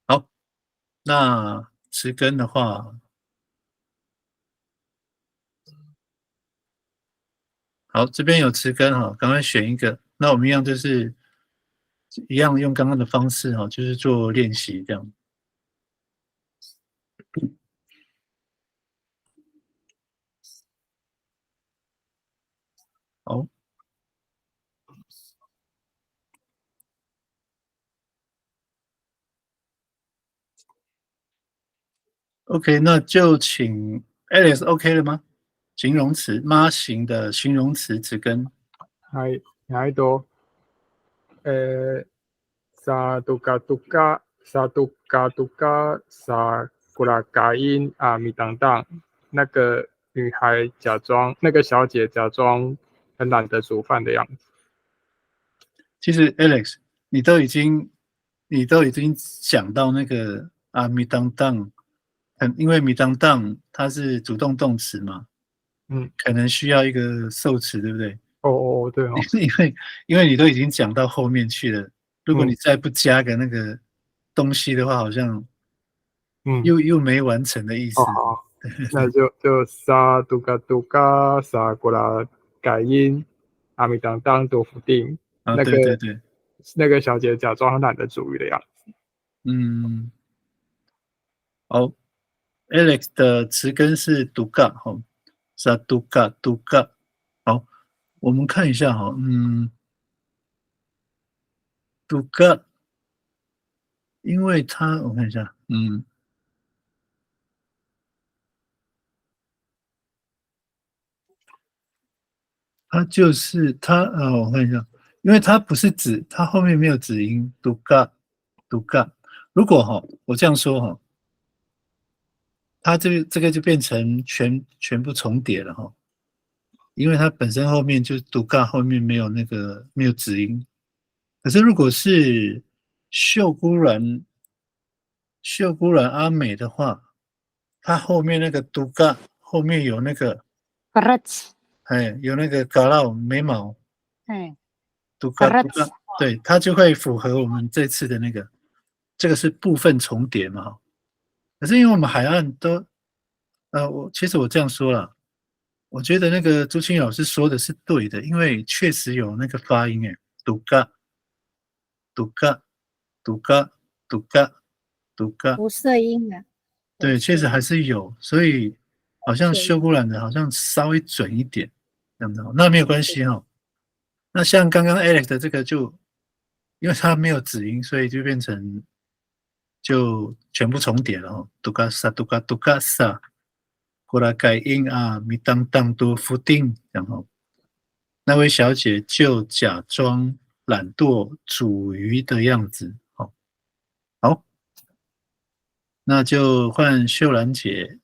好，那词根的话，好，这边有词根哈，赶快选一个。那我们就是一样用刚刚的方式哈，就是做练习这样。好。OK， 那就请 Alex OK 了吗？形容词妈型的形容词词根。はいと、さとかとか、さとかとか、さ古拉嘎音啊，米当当，那个女孩那个小姐假装很懒得煮饭的样子。其实 Alex，你都已经讲到那个啊，米当当，因为米当当它是主动动词嘛，可能需要一个受词，对不对？哦，对哦，因为你都已经讲到后面去了，如果你再不加个那个东西的话，好像又没完成的意思。好，那就沙杜嘎杜嘎沙古拉改音，阿米当当多福定。啊，对对对，那个小姐假装懒得煮鱼的样子。好 ，Alex 的词根是杜嘎，哈，沙杜嘎杜嘎。好，我们看一下哈，杜嘎，因为我看一下，它就是我看一下，因为它不是子，它后面没有子音，杜嘎，杜嘎。如果我这样说它这个就变成全部重叠了因为它本身后面就杜嘎后面没有子音。可是如果是秀姑峦阿美的话，它后面那个杜嘎后面有那个有那个嘎拉眉毛，杜嘎，对，它就会符合我们这次的这个是部分重叠嘛。可是因为我们海岸都，其实我这样说了，我觉得那个朱青老师说的是对的，因为确实有那个发音杜嘎，杜嘎，杜嘎，杜嘎，杜嘎，无色音啊。对，确实还是有，所以好像修姑峦的好像稍微准一点，这样子那没有关系那像刚刚 Alex 的这个因为它没有子音，所以就变成就全部重叠了杜嘎萨，杜嘎杜嘎萨，过来改音啊，米当当多福丁，然后那位小姐就假装懒惰煮鱼的样子，好，那就换秀兰姐。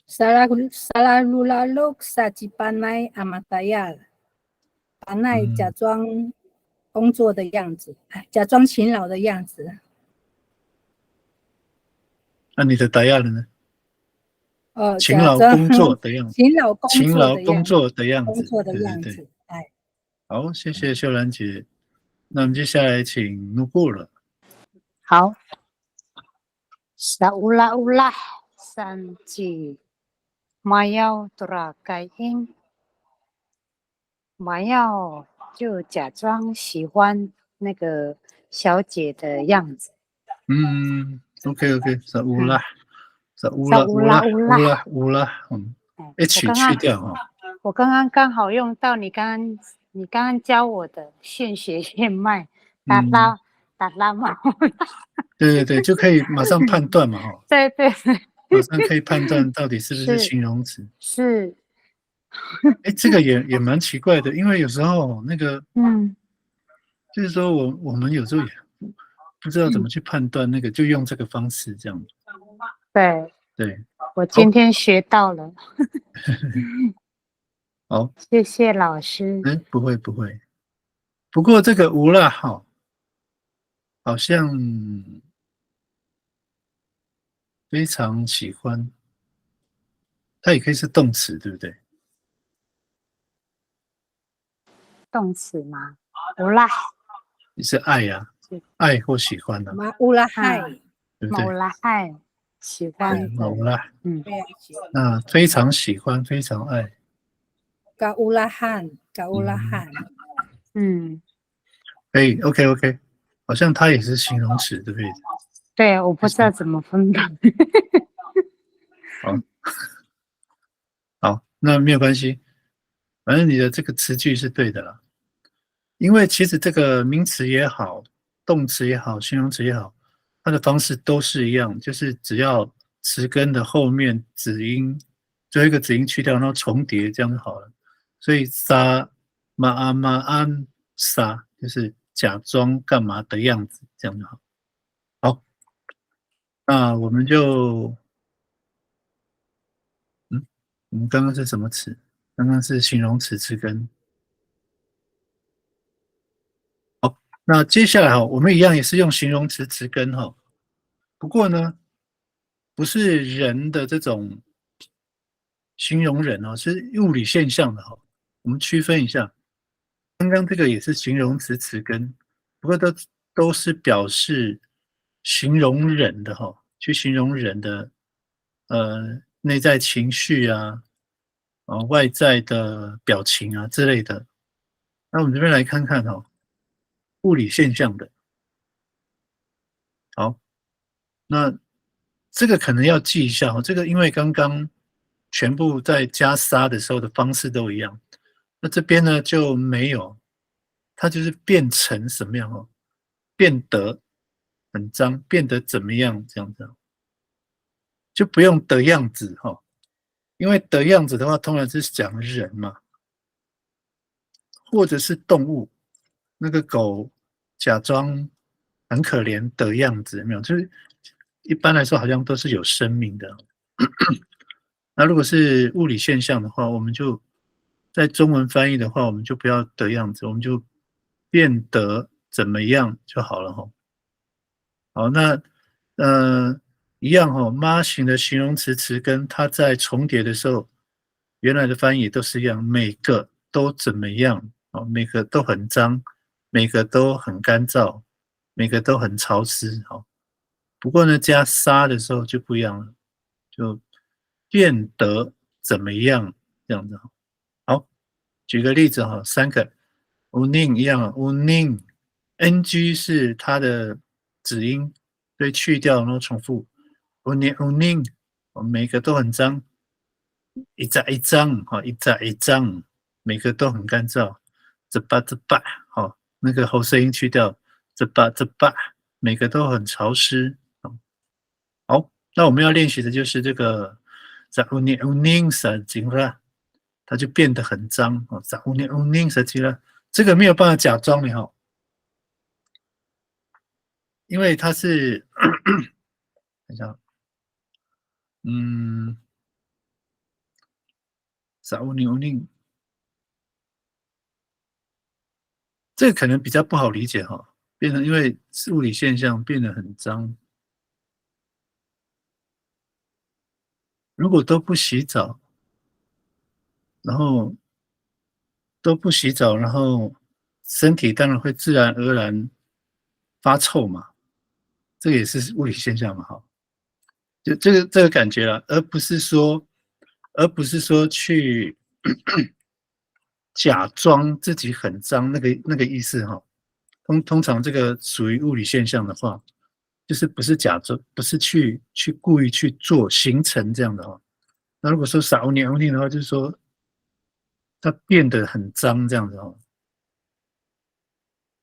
Salalulalok sa Cipanay Amatayal， panay假装工作的样子，假装勤劳的样子。那你的答案了呢？勤劳假装工作的样子，勤劳工作的样子，对。好，谢谢秀兰姐。那我们接下来请努布了。好，Saula sanji mayau terakai in mayau 就假装喜欢那个小姐的样子。OK， Saula。H 去掉我刚刚好用到你刚刚教我的现学现卖，达拉嘛。对，就可以马上判断嘛对，马上可以判断到底是不是形容词。是。这个也蛮奇怪的，因为有时候那个就是说我们有时候也不知道怎么去判断那个，就用这个方式这样。对，我今天学到了。好，谢谢老师。不会。不过这个无啦好像非常喜欢，它也可以是动词，对不对？动词吗？无啦，你是爱呀，爱或喜欢的。乌拉嗨，对不对？乌拉嗨，喜欢。乌拉，那非常喜欢，非常爱。嘎乌拉汉，可以 ，OK， 好像它也是形容词，对不对？对，我不知道怎么分辨。好，那没有关系，反正你的这个词句是对的啦。因为其实这个名词也好，动词也好，形容词也好，它的方式都是一样，就是只要词根的后面子音最后一个子音去掉，然后重叠，这样就好了。所以沙马阿马安沙就是假装干嘛的样子，这样就好。好，那我们就，我们刚刚是什么词？刚刚是形容词词根。好，那接下来我们一样也是用形容词词根不过呢，不是人的这种形容人哦，是物理现象的哦。我们区分一下，刚刚这个也是形容词词根，不过都是表示形容人的哈，去形容人的内在情绪啊，外在的表情啊之类的。那我们这边来看看哦，物理现象的。好，那这个可能要记一下哦，这个因为刚刚全部在加沙的时候的方式都一样，那这边呢就没有，它就是变成什么样哦，变得很脏，变得怎么样这样子，就不用的样子哈，因为的样子的话，通常是讲人嘛，或者是动物，那个狗假装很可怜的样子，有没有？就是一般来说好像都是有生命的。那如果是物理现象的话，我们就在中文翻译的话，我们就不要的样子，我们就变得怎么样就好了哈。好，那一样哈，妈型的形容词词根，它在重叠的时候，原来的翻译都是一样，每个都怎么样哦，每个都很脏，每个都很干燥，每个都很潮湿。好，不过呢，加沙的时候就不一样了，就变得怎么样这样子。好，举个例子哈，三个 uning 一样 uning ng 是它的子音，所以去掉然后重复 uning，每个都很脏，一扎一张哈，一扎一张，每个都很干燥，这巴这巴好，那个喉舌音去掉，这巴这巴，每个都很潮湿。好，那我们要练习的就是这个在 uning sa 进了，它就变得很脏哦，在 uning sa 进了，这个没有办法假装的哈，因为它是等一下，在 uning 这个可能比较不好理解哈，变成因为是物理现象变得很脏。如果都不洗澡，然后然后身体当然会自然而然发臭嘛，这个也是物理现象嘛，哈，就这个感觉啦，而不是说去假装自己很脏那个意思哈。通常这个属于物理现象的话，就是不是假装，不是去故意去做形成这样的哈。那如果说撒乌尼欧尼的话，就是说它变得很脏这样子哦。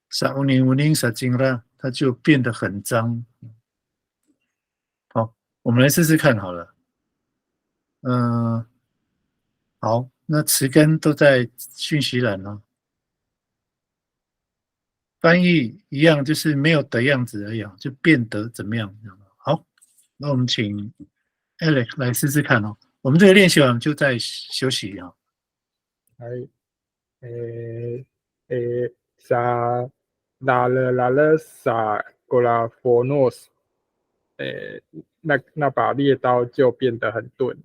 撒乌尼乌尼撒金了，它就变得很脏。好，我们来试试看好了。好，那词根都在讯息栏了。翻译一样，就是没有的样子而已，就变得怎么样？好，那我们请 Alex 来试试看哦。我们这个练习完就在休息啊。はい。sa la sa gorafonos，那把猎刀就变得很钝。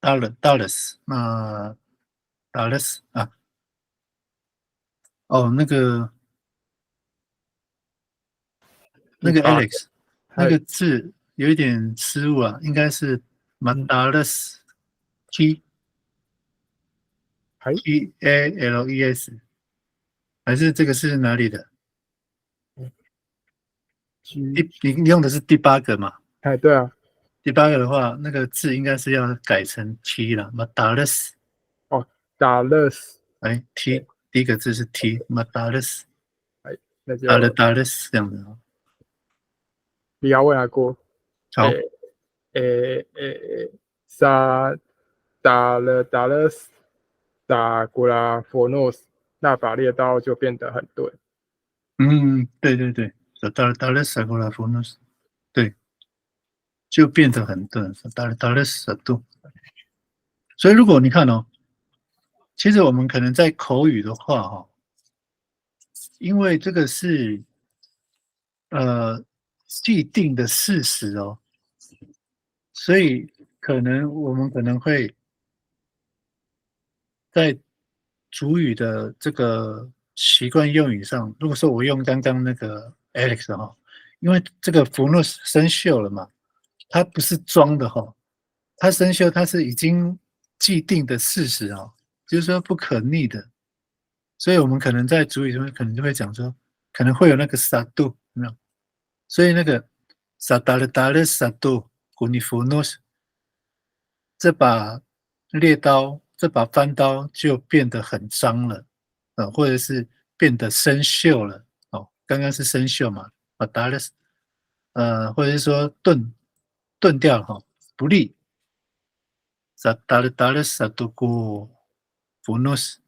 Dallas，那 Dallas 啊，哦，那个 Alex，那个字有一点失误啊，应该是 Dallas T Ales，还是这个是哪里的？你用的是第八个嘛？哎，对啊，第八个的话，那个字应该是要改成 T 了 ，Dallas。哦，Dallas，哎 ，T 第一个字是 T，Dallas，哎，那就Dallas 这样子啊。不要问阿过。好，sa Dallas sa gorafonos，那把猎刀就变得很钝。对对对，Dallas Agorafonos，对，就变得很钝，Dallas 度。所以如果你看哦，其实我们可能在口语的话哈，因为这个是既定的事实哦，所以我们可能会在主语的这个习惯用语上，如果说我用刚刚那个 Alex 哈，因为这个福诺斯生锈了嘛，它不是装的哈，它生锈它是已经既定的事实啊，就是说不可逆的，所以我们可能在主语中可能就会讲说，可能会有那个萨度，有没有？所以那个萨达的达的萨度古尼福诺斯这把猎刀、这把翻刀就变得很脏了，或者是变得生锈了。哦，刚刚是生锈嘛，把达了，或者是说钝掉了哈，不利。达了萨多过福诺斯，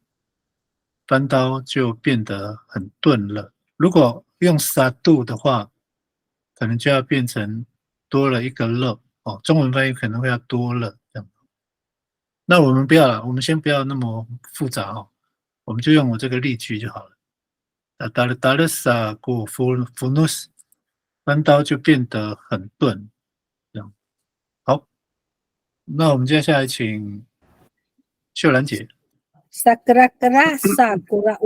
翻刀就变得很钝了。如果用萨度的话，可能就要变成多了一个了哦，中文翻译可能会要多了这样。那我们不要了，我们先不要那么复杂哦，我们就用我这个例句就好了。达了萨过福努斯，翻刀就变得很钝，这样。好，那我们接下来请秀兰姐。Sakura-kura sakura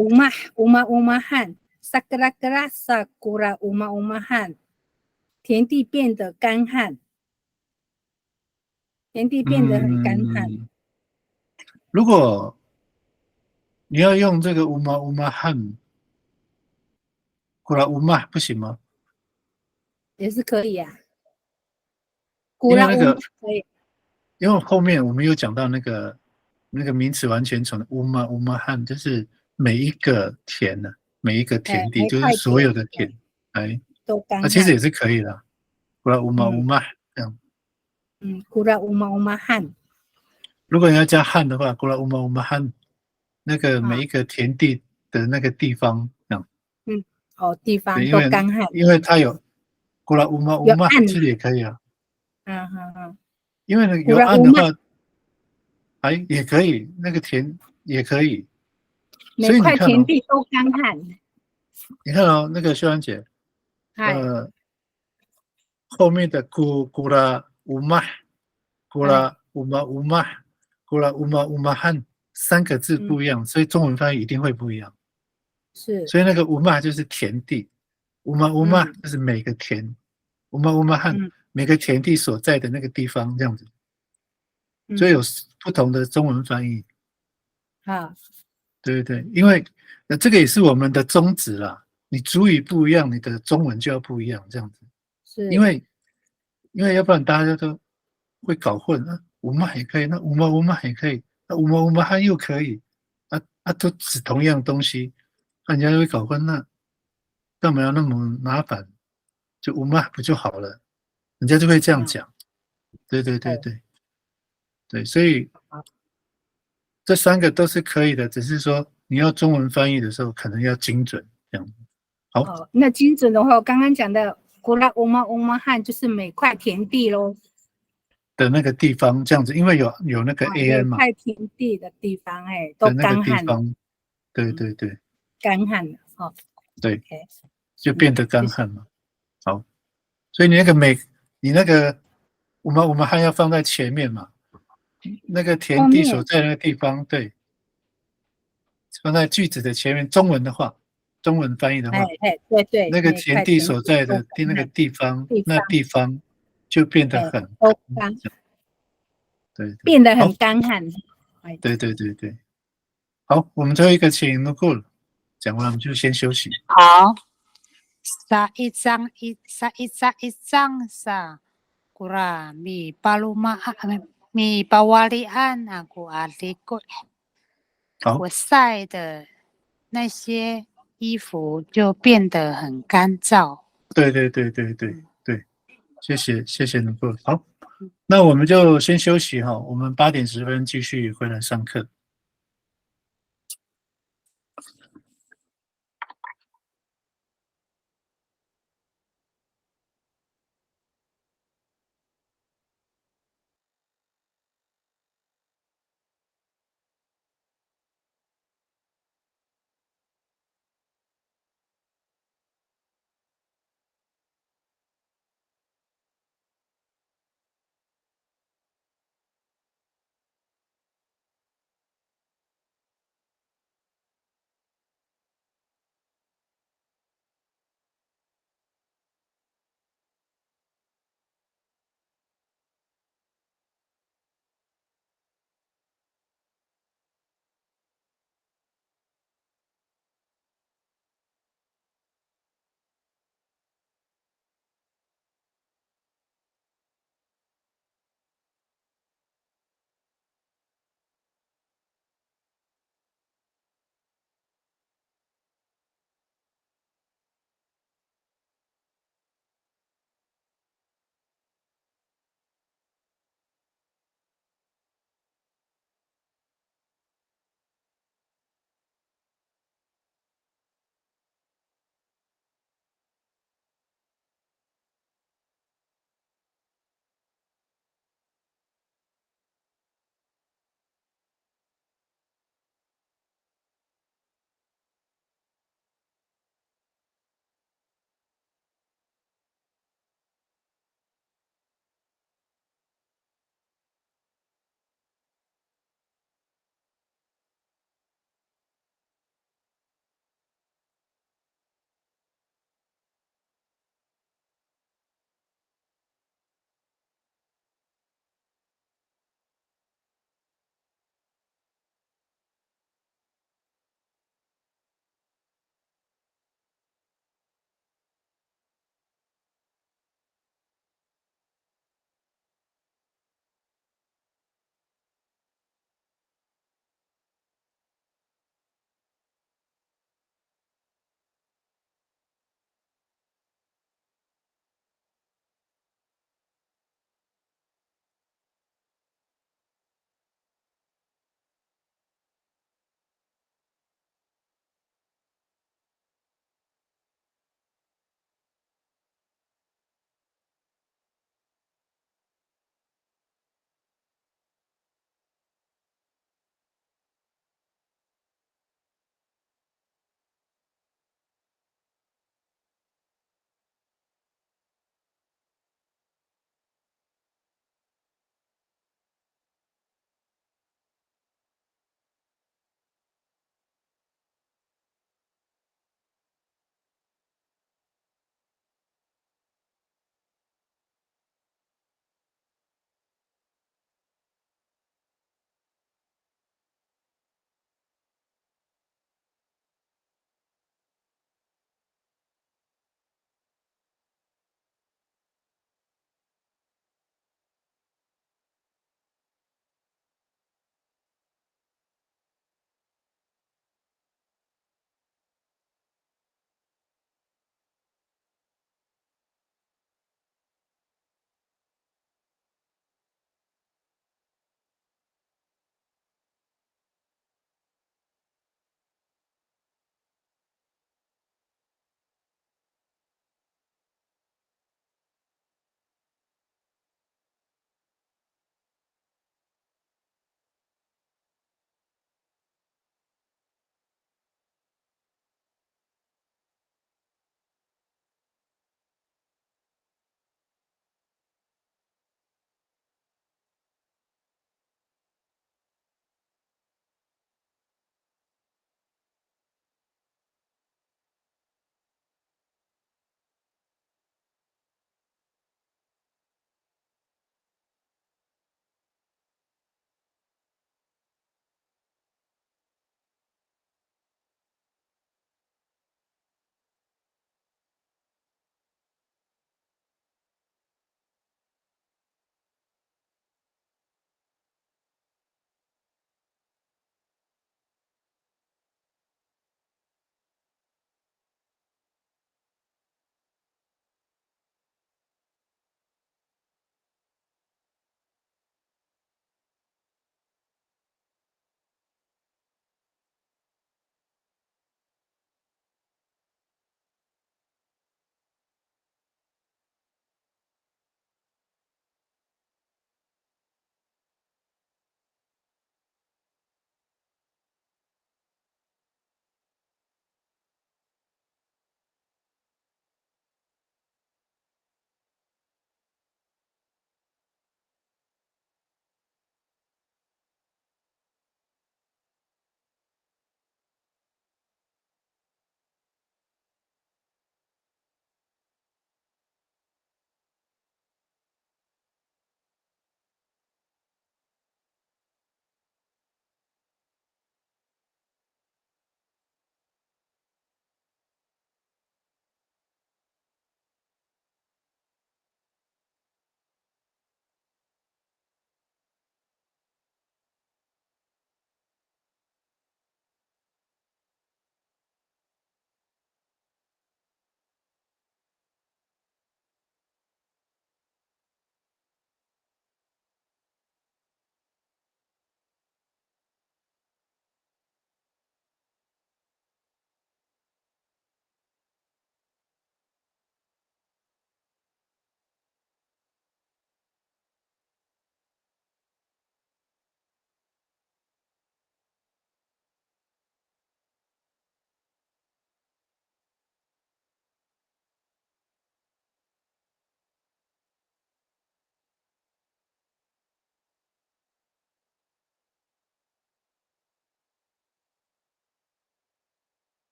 umah-umahan. Sakura-kura sakura umah-umahan. 田地变得干旱，田地变得很干旱。如果你要用这个乌马汉，古拉乌马不行吗？也是可以啊。因为那个，可以。因为后面我们有讲到那个名词完全从乌马汉，就是每一个田呢，每一个田地，就是所有的田，哎，都干旱。那其实也是可以的，古拉乌马这样。古拉乌马汉。如果你要加汉的话，古拉乌马汉，那个每一个田地的那个地方，这样。地方都干旱，因为它有古拉乌马其实也可以啊。因为有岸的话，也可以，那个田也可以。每块田地都干旱。你看哦，那个秀兰姐，后面的古拉乌马、古拉乌马汉三个字不一样，所以中文翻译一定会不一样。是，所以那个乌马就是田地，乌马就是每个田，乌马汉每个田地所在的那个地方这样子，所以有不同的中文翻译。对对对，因为这个也是我们的宗旨啦。你主语不一样，你的中文就要不一样，这样子。是，因为要不然大家都会搞混啊。乌马也可以，那乌马也可以，那乌马汉又可以，都指同样东西，那人家就会搞混。那干嘛要那么麻烦？就乌马不就好了？人家就会这样讲。对对对对对，所以这三个都是可以的，只是说你要中文翻译的时候，可能要精准这样。好，那精准的话，我刚刚讲的古拉乌马汉就是每块田地咯的那个地方这样子，因为有那个 an 嘛，每块田地的地方，都干旱。对对对，干旱了哦。对，就变得干旱嘛。好，所以你那个我们还要放在前面嘛，那个田地所在那个地方，对，放在句子的前面。中文的话，中文翻译的话，对对，那个田地所在的那个地方，那地方就变得很干，对，变得很干旱。对对对对，好，我们最后一个请 Nukul 讲完，我们就先休息。好。Sa kura mi bawalian aku alikut。我晒的那些衣服就变得很干燥。对对对对对对，谢谢能够好，那我们就先休息哈，我们8点10分继续回来上课。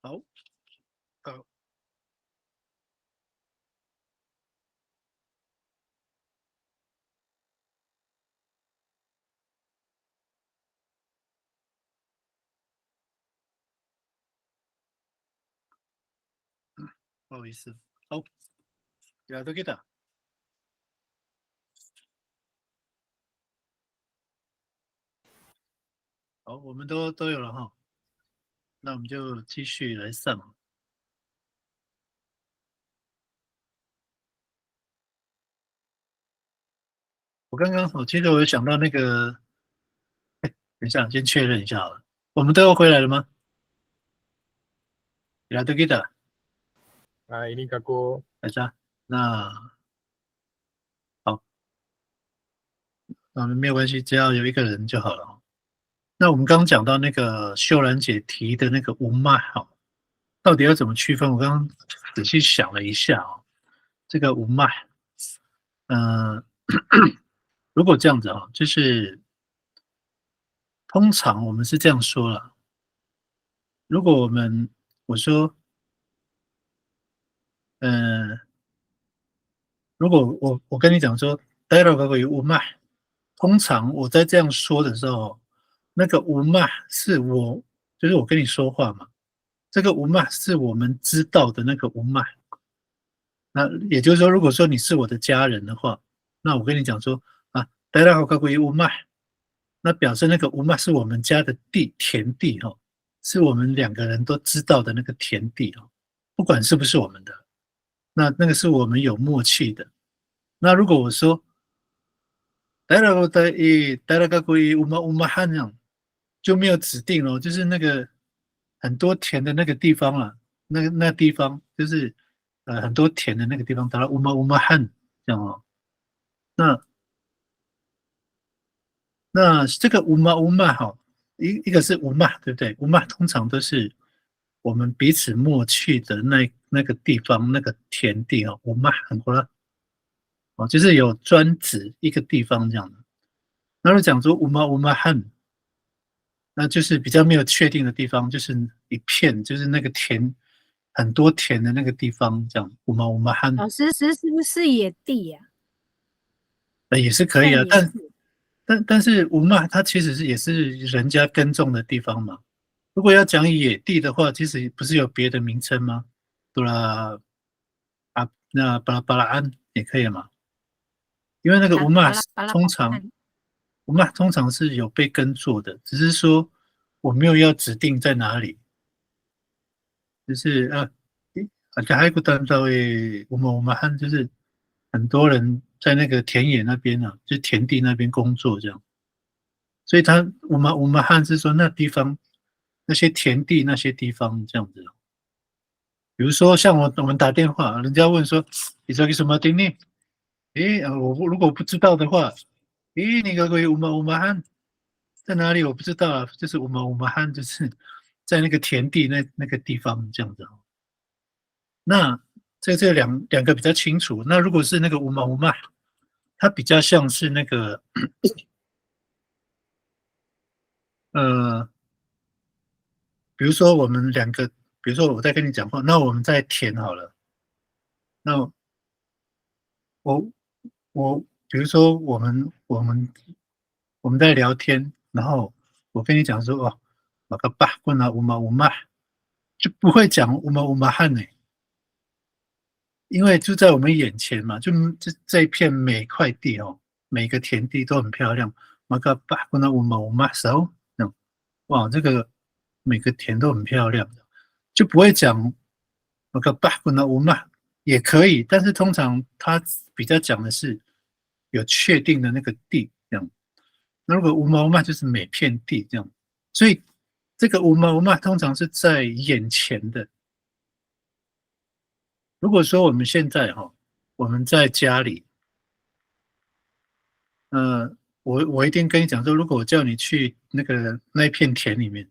好，好，不好意思，好，やっとけた。好，我们都有了哈，那我们就继续来上。我记得我有想到那个，等一下，先确认一下好了，我们都要回来了吗？やっとけた。来，那个锅，大家，那好，那没有关系，只要有一个人就好了。那我们刚刚讲到那个秀兰姐提的那个无骂，哈，到底要怎么区分？我刚刚仔细想了一下哦，这个无骂，如果这样子啊，就是通常我们是这样说了，如果我说，呃，如果我跟你讲说 dialogue 有无骂，通常我在这样说的时候，那个无骂是就是我跟你说话嘛，这个无骂是我们知道的那个无骂。那也就是说，如果说你是我的家人的话，那我跟你讲说啊，大家好，各位无骂，那表示那个无骂是我们家的田地哈，是我们两个人都知道的那个田地哦，不管是不是我们的，那个是我们有默契的。那如果我说大家各位无骂汉这样，就没有指定了，就是那个很多田的那个地方啊，那地方就是很多田的那个地方，达到乌马汉这样哦。那这个乌马哈，一个是乌马，对不对？乌马通常都是我们彼此默契的那个地方那个田地哦，乌马很多了哦，就是有专指一个地方这样的。那如果讲说乌马汉。那就是比较没有确定的地方，就是一片，就是那个田很多田的那个地方，这样乌马汉老师是不是野地呀、也是可以啊，但也但是乌马它其实也是人家耕种的地方嘛。如果要讲野地的话，其实不是有别的名称吗？对啦，那巴拉安也可以嘛，因为那个通常乌马通常是有被耕作的，只是说我没有要指定在哪里。就是还有一个单位，我们汉就是很多人在那个田野那边啊，就田地那边工作这样，所以我们汉是说那地方那些田地那些地方这样子。比如说像我们打电话，人家问说你在什么地呢？诶，我如果不知道的话，诶，那个我们汉在哪里？我不知道啊，就是我们汉就是在那个田地那个地方这样子。那这两个比较清楚。那如果是那个乌马，它比较像是那个呃，比如说我们两个，比如说我在跟你讲话，那我们在填好了。那我比如说我们在聊天，然后我跟你讲说哦，那个爸问了乌马，就不会讲乌马汉呢。因为就在我们眼前嘛，就这一片每块地哦，每个田地都很漂亮。马个巴古那我马手，哇，这个每个田都很漂亮，就不会讲马个巴古那我马也可以，但是通常他比较讲的是有确定的那个地这样。那如果乌马就是每片地这样，所以这个乌马通常是在眼前的。如果说我们现在我们在家里，我一定跟你讲说，如果我叫你去那一片田里面，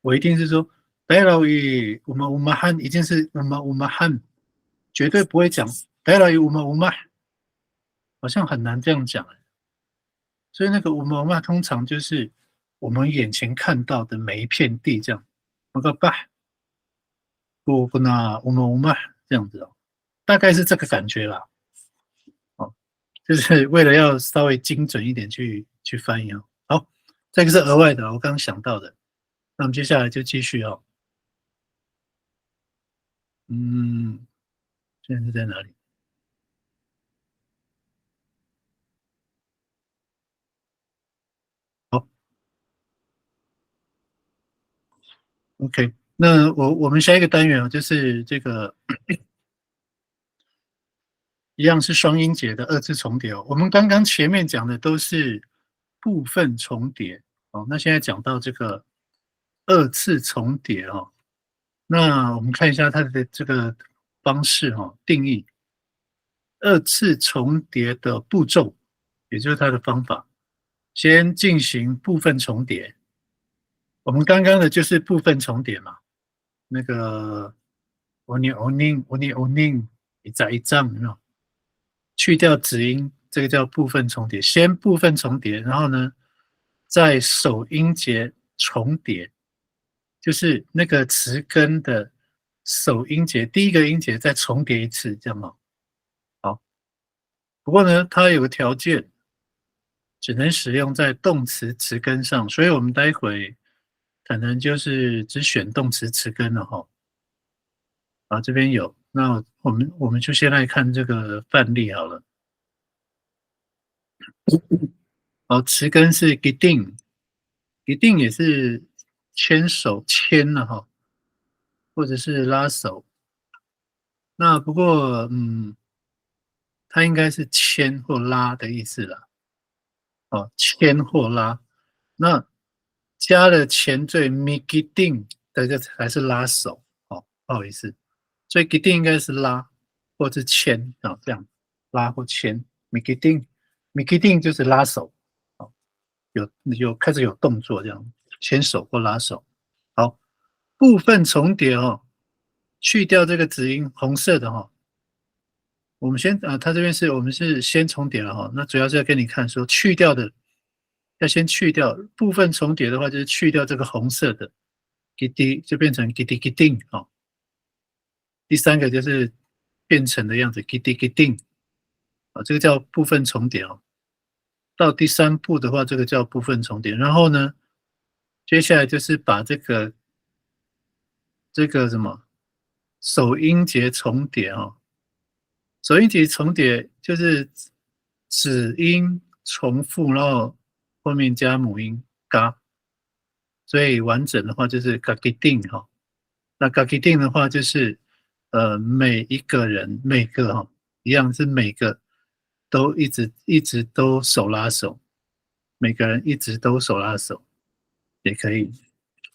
我一定是说，白老鱼，我们汉一定是我们汉，绝对不会讲白老鱼我们好像很难这样讲。所以那个我们通常就是我们眼前看到的每一片地这样，那个吧，不那我们这样子哦，大概是这个感觉啦。哦，就是为了要稍微精准一点去翻译哦。好，这个是额外的，我刚刚想到的。那我们接下来就继续哦。现在是在哪里？好 ，OK。那我们下一个单元就是这个一样是双音节的二次重叠哦。我们刚刚前面讲的都是部分重叠哦，那现在讲到这个二次重叠哦。那我们看一下它的这个方式哦，定义二次重叠的步骤，也就是它的方法。先进行部分重叠，我们刚刚的就是部分重叠嘛。那个 oning 一张一张，有没有？去掉子音，这个叫部分重叠。先部分重叠，然后呢，在首音节重叠，就是那个词根的首音节第一个音节再重叠一次，这样哦。好，不过呢，它有个条件，只能使用在动词词根上，所以我们待会可能就是只选动词词根了哈。啊，这边有，那我们就先来看这个范例好了。好，词根是 giding 也是牵手牵了哈，或者是拉手。那不过它应该是牵或拉的意思啦。哦，牵或拉，那加了前缀 giding 的这还是拉手。哦，不好意思，所以 giding 应该是拉或是牵啊，这样拉或牵 giding 就是拉手。有开始有动作，这样牵手或拉手。好，部分重叠哦，去掉这个子音红色的哈。我们先它这边我们是先重叠了哈，那主要是要跟你看说去掉的，要先去掉部分重叠的话，就是去掉这个红色的 gidi 就变成 giding 哦。第三个就是变成的样子 giding 啊，这个叫部分重叠哦。到第三步的话，这个叫部分重叠。然后呢，接下来就是把这个什么首音节重叠哦。首音节重叠就是子音重复，然后后面加母音嘎，所以完整的话就是嘎吉定哈。那嘎吉定的话就是每一个人每个哈一样是每个都一直都手拉手，每个人一直都手拉手也可以，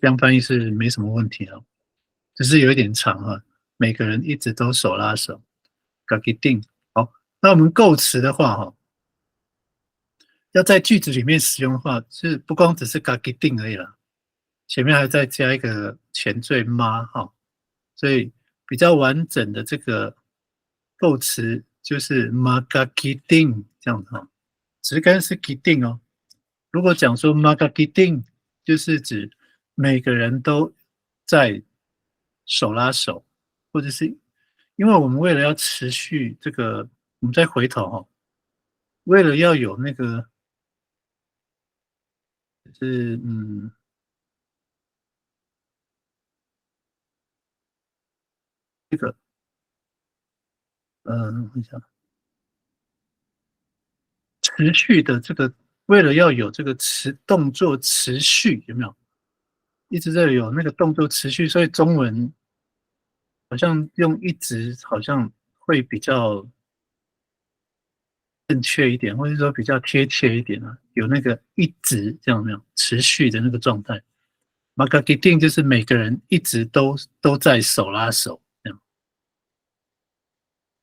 这样翻译是没什么问题哦，只是有一点长哈。每个人一直都手拉手，嘎吉定。好，那我们构词的话哈，要在句子里面使用的话，是不光只是嘎吉定而已啦，前面还再加一个前缀吗哈，所以比较完整的这个构词就是 magagiding 这样子哈，词根是 giding 哦。如果讲说 magagiding 就是指每个人都在手拉手，或者是因为我们为了要持续这个，我们再回头哈，为了要有那个是这个我想持续的这个，为了要有这个动作持续，有没有？一直在有那个动作持续，所以中文好像用一直好像会比较正确一点，或者说比较贴切一点啊，有那个一直这样持续的那个状态。Magagiding 就是每个人一直都在手拉手这样，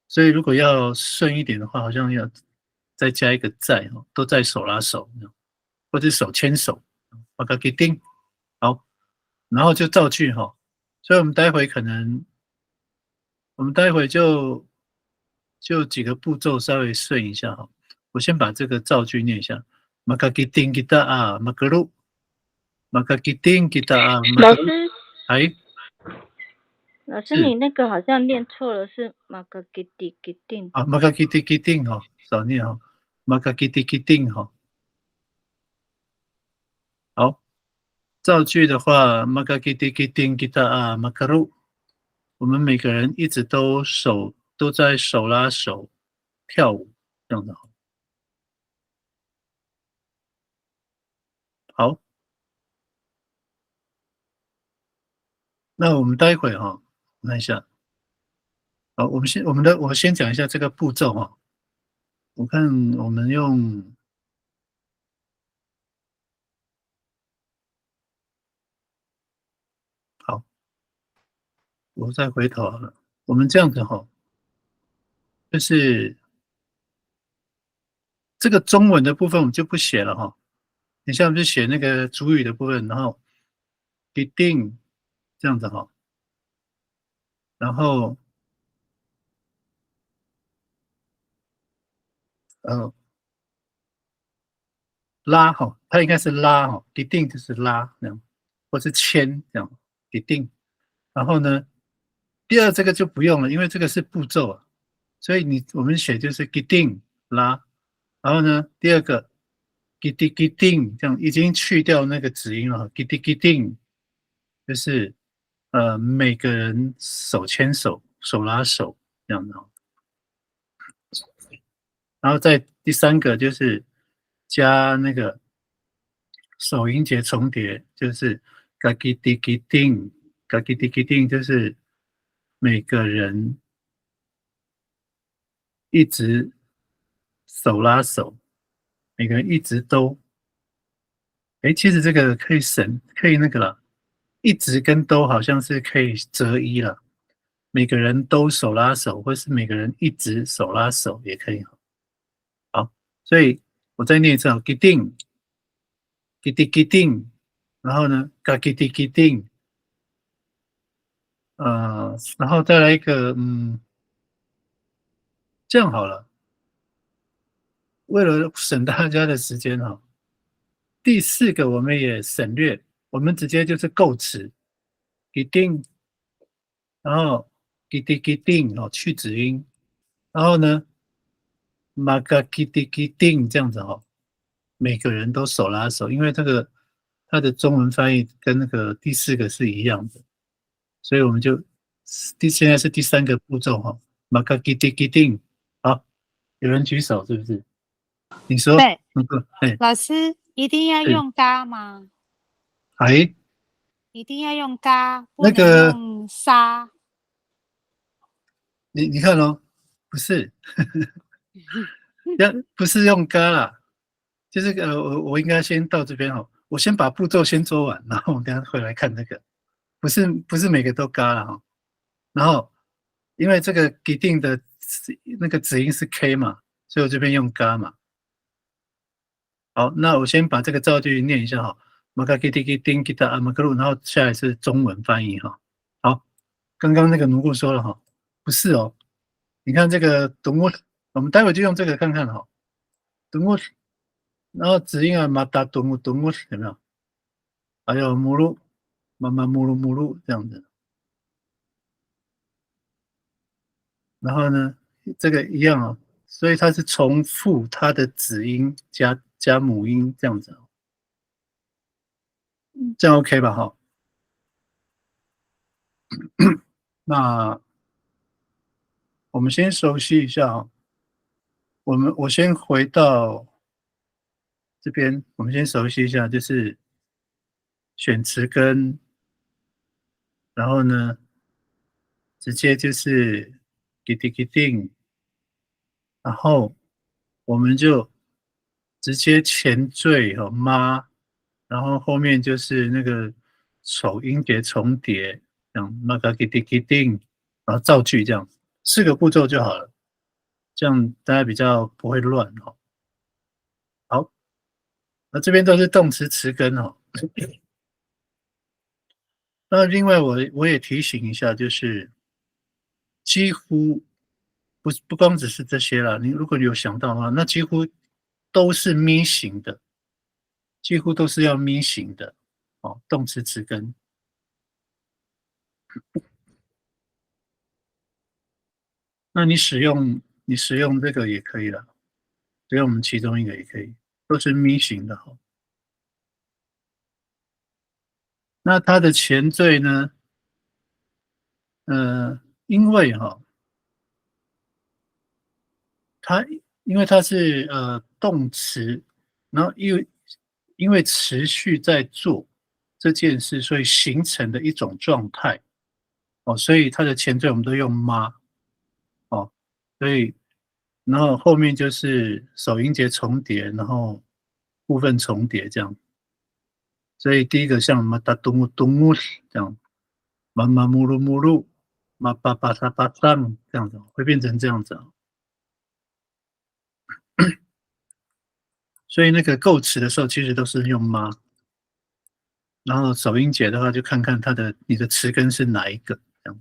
所以如果要顺一点的话，好像要再加一个在哦，都在手拉手，或者手牵手。Magagiding 好，然后就造句哈，所以我们待会就几个步骤稍微顺一下哈。我先把这个造句念一下 ：Magagiding kita a magaru。Magagiding kita a 老 magaru。师，哎，老师，你那个好像念错了，是马格吉迪吉定。啊，马卡基蒂基定哈，少念哈，马卡基蒂基定哈。好，造句的话，马卡基蒂基定吉他啊马卡鲁，我们每个人一直都在手拉手跳舞，这样的。好，那我们待会哈，看一下。好，我先讲一下这个步骤哈。我看我们用好，我再回头好了。我们这样子哈，就是这个中文的部分我们就不写了哈。你像我们就写那个主语的部分，然后一定这样子哈，然后拉哈，它应该是拉哈，一定就是拉这样，或是牵这样，一定。然后呢，第二这个就不用了，因为这个是步骤啊，所以我们写就是一定拉，然后呢，第二个一定这样已经去掉那个子音了，一定就是每个人手牵手，手拉手这样的。然后在第三个就是加那个首音节重叠，就是嘎叽滴叽定，嘎叽滴叽定就是每个人一直手拉手，每个人一直都，其实这个可以那个了，一直跟都好像是可以择一了，每个人都手拉手，或是每个人一直手拉手也可以。好，所以我再念一次啊，一定。吉迪吉定，然后呢，嘎吉迪吉定，然后再来一个，这样好了，为了省大家的时间哈，第四个我们也省略，我们直接就是构词，一定，然后吉迪吉定哦，去子音，然后呢，马嘎吉迪吉定这样子哈，每个人都手拉手，因为这个它的中文翻译跟那个第四个是一样的。所以我们就现在是第三个步骤哈，马卡基蒂基定，好，有人举手是不是？你说对，那个，老师一定要用嘎吗？一定要用嘎，不能用沙。你看哦，不是，不是用嘎啦，就是我应该先到这边哦，我先把步骤先做完，然后我们等下回来看那个，不是每个都嘎了哈，然后因为这个一定的那个子音是 K 嘛，所以我这边用嘎嘛。好，那我先把这个造句念一下哈，马卡基蒂基丁吉达阿马克鲁，然后下来是中文翻译哈。好，刚刚那个奴顾说了哈，不是哦，你看这个懂我，我们待会就用这个看看哈，懂我，然后子音啊马达懂我有没有？还有母噜，妈妈母噜这样子，然后呢，这个一样啊，所以它是重复它的子音加母音这样子，这样 OK 吧哈？那我们先熟悉一下啊，我先回到这边，我们先熟悉一下，就是选词根，然后呢，直接就是给定，然后我们就直接前缀和妈，然后后面就是那个首音节重叠，这样那个给定，然后造句这样，4个步骤就好了，这样大家比较不会乱哈。好，那这边都是动词词根哦。那另外我也提醒一下，就是几乎不光只是这些了，你如果有想到的话，那几乎都是咪型的，几乎都是要咪型的哦，动词词根。那你使用这个也可以了，使用我们其中一个也可以，都是咪型的哈。那它的前缀呢？因为它因为它是动词，然后因为持续在做这件事，所以形成的一种状态哦，所以它的前缀我们都用妈哦，所以然后后面就是首音节重叠，然后部分重叠这样，所以第一个像马达东木东木这样，妈妈木噜木噜，妈爸爸沙巴当这样子，会变成这样子啊。所以那个构词的时候，其实都是用妈，然后首音节的话，就看看你的词根是哪一个，这样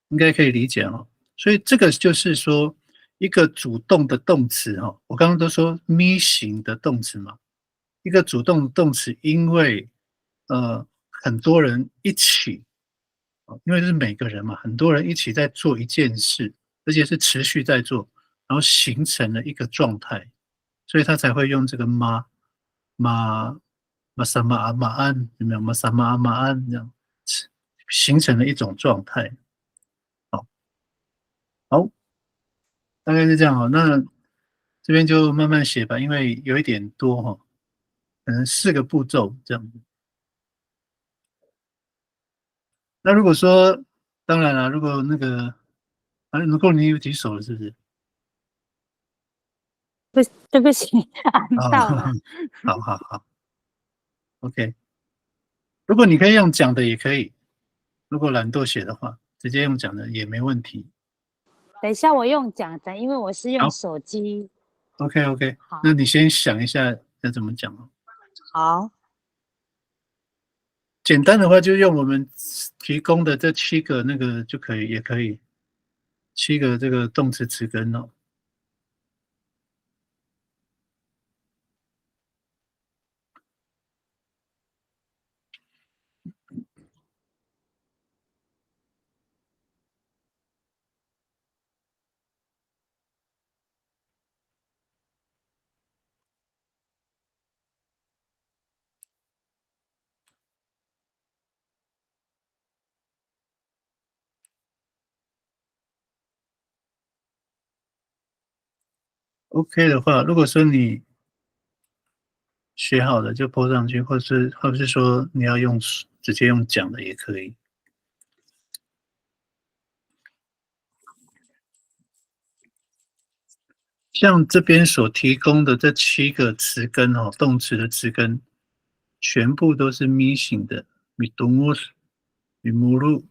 应该可以理解哦。所以这个就是说，一个主动的动词哦，我刚刚都说咪型的动词嘛，一个主动的动词，因为很多人一起，因为是每个人嘛，很多人一起在做一件事，而且是持续在做，然后形成了一个状态，所以他才会用这个马马萨马阿马安有没有马萨马阿马安这样形成了一种状态。好，好，大概是这样哈。那这边就慢慢写吧，因为有一点多哈，可能4个步骤这样。那如果说，当然了，如果那个如果你有举手了，是不是？对不起，按啊，到了。好好好，OK。如果你可以用讲的也可以，如果懒惰写的话，直接用讲的也没问题。等一下我用讲的，因为我是用好手机。OK OK，好，那你先想一下要怎么讲哦。好，简单的话就用我们提供的这7个那个就可以，也可以7个这个动词词根哦。OK 的话，如果说你学好了就 po 上去，或者是说你要用直接用讲的也可以。像这边所提供的这7个词根哦，动词的词根，全部都是咪型的，米杜姆斯、米目录、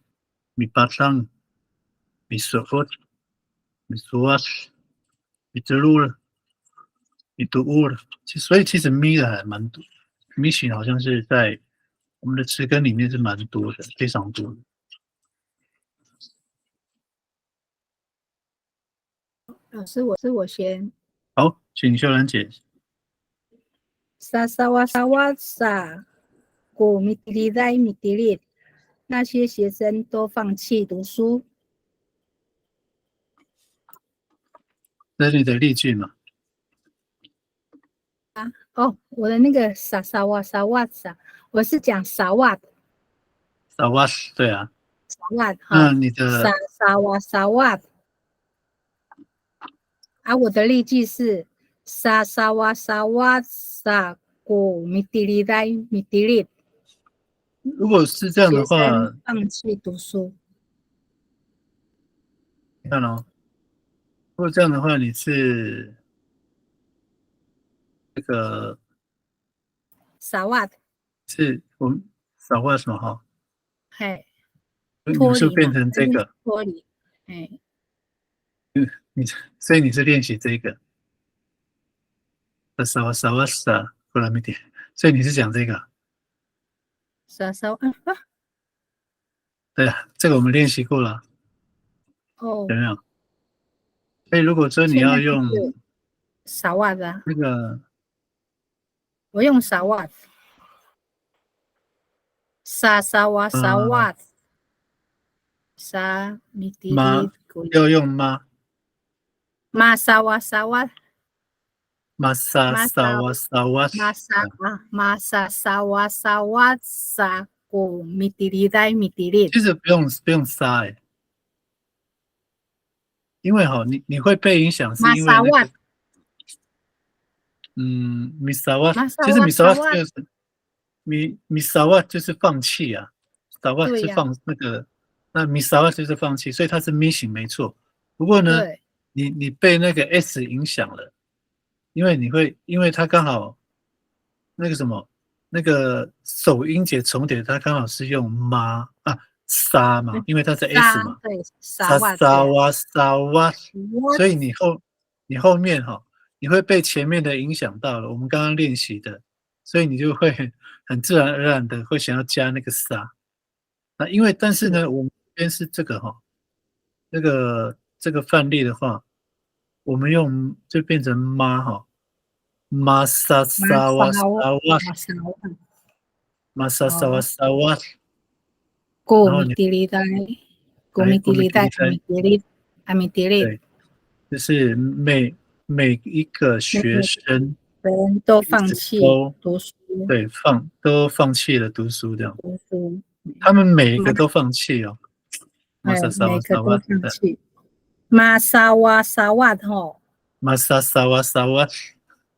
米巴桑、米索沃、米索瓦斯、米泽路了、米杜乌了。所以其实咪的还蛮多，咪型好像是在我们的词根里面是蛮多的，非常多的。老师，我先。好，请秀兰姐。沙沙哇沙哇沙，古米迪利在米迪利，那些学生都放弃读书。这是你的例句嘛？哦，我的那个沙沙哇沙哇沙，我是讲沙瓦的萨瓦斯，对啊。沙瓦那哈，你的沙沙哇沙瓦啊，我的例句是沙沙哇沙哇沙，古米迪利在米迪利，如果是这样的学话，生放弃读书。你看哦，如果这样的话，你是这个沙瓦的，是我们少画什么哈？嘿，你们脱离嘛，是变成这个，脱离，哎，所以你是练习这个，少过来没点，所以你是讲这个，沙沙对啊，这个我们练习过了，哦，有没有？所以如果说你现在是要用沙瓦的，那个我用沙瓦，沙沙瓦沙瓦，沙米迪妈里古要用妈，玛萨瓦萨瓦玛萨玛萨瓦萨瓦，玛萨萨瓦萨瓦萨古米迪里代米迪里其实不用撒因为你会被影响，是玛因为萨瓦米萨瓦，玛萨其实米萨瓦瓦萨瓦，就是米萨瓦就是放弃啊，萨瓦是对呀，放那个，那米萨瓦就是放弃，所以它是咪型没错。不过呢，对，你被那个 S 影响了，因为它刚好那个什么那个首音节重叠，它刚好是用妈啊沙嘛，因为它是 S 嘛，对萨沙瓦对，沙哇沙哇，我所以你后面你会被前面的影响到了，我们刚刚练习的，所以你就会很自然而然的会想要加那个沙。那但是呢，我们这边是这个这个范例的话，我们用就变成妈玛莎玛莎瓦莎萨瓦瓦，玛萨瓦玛莎莎瓦哦，莎瓦，古米然后你迪里代古来米迪里代古米迪丽阿米迪里，对，就是每一个每个学生人都其实放弃都读书对都放弃了读书这样，读书，他们每一玛个都放弃哦，玛莎莎瓦每个都莎瓦，对，放弃。玛萨瓦萨瓦吼，玛莎莎瓦莎瓦，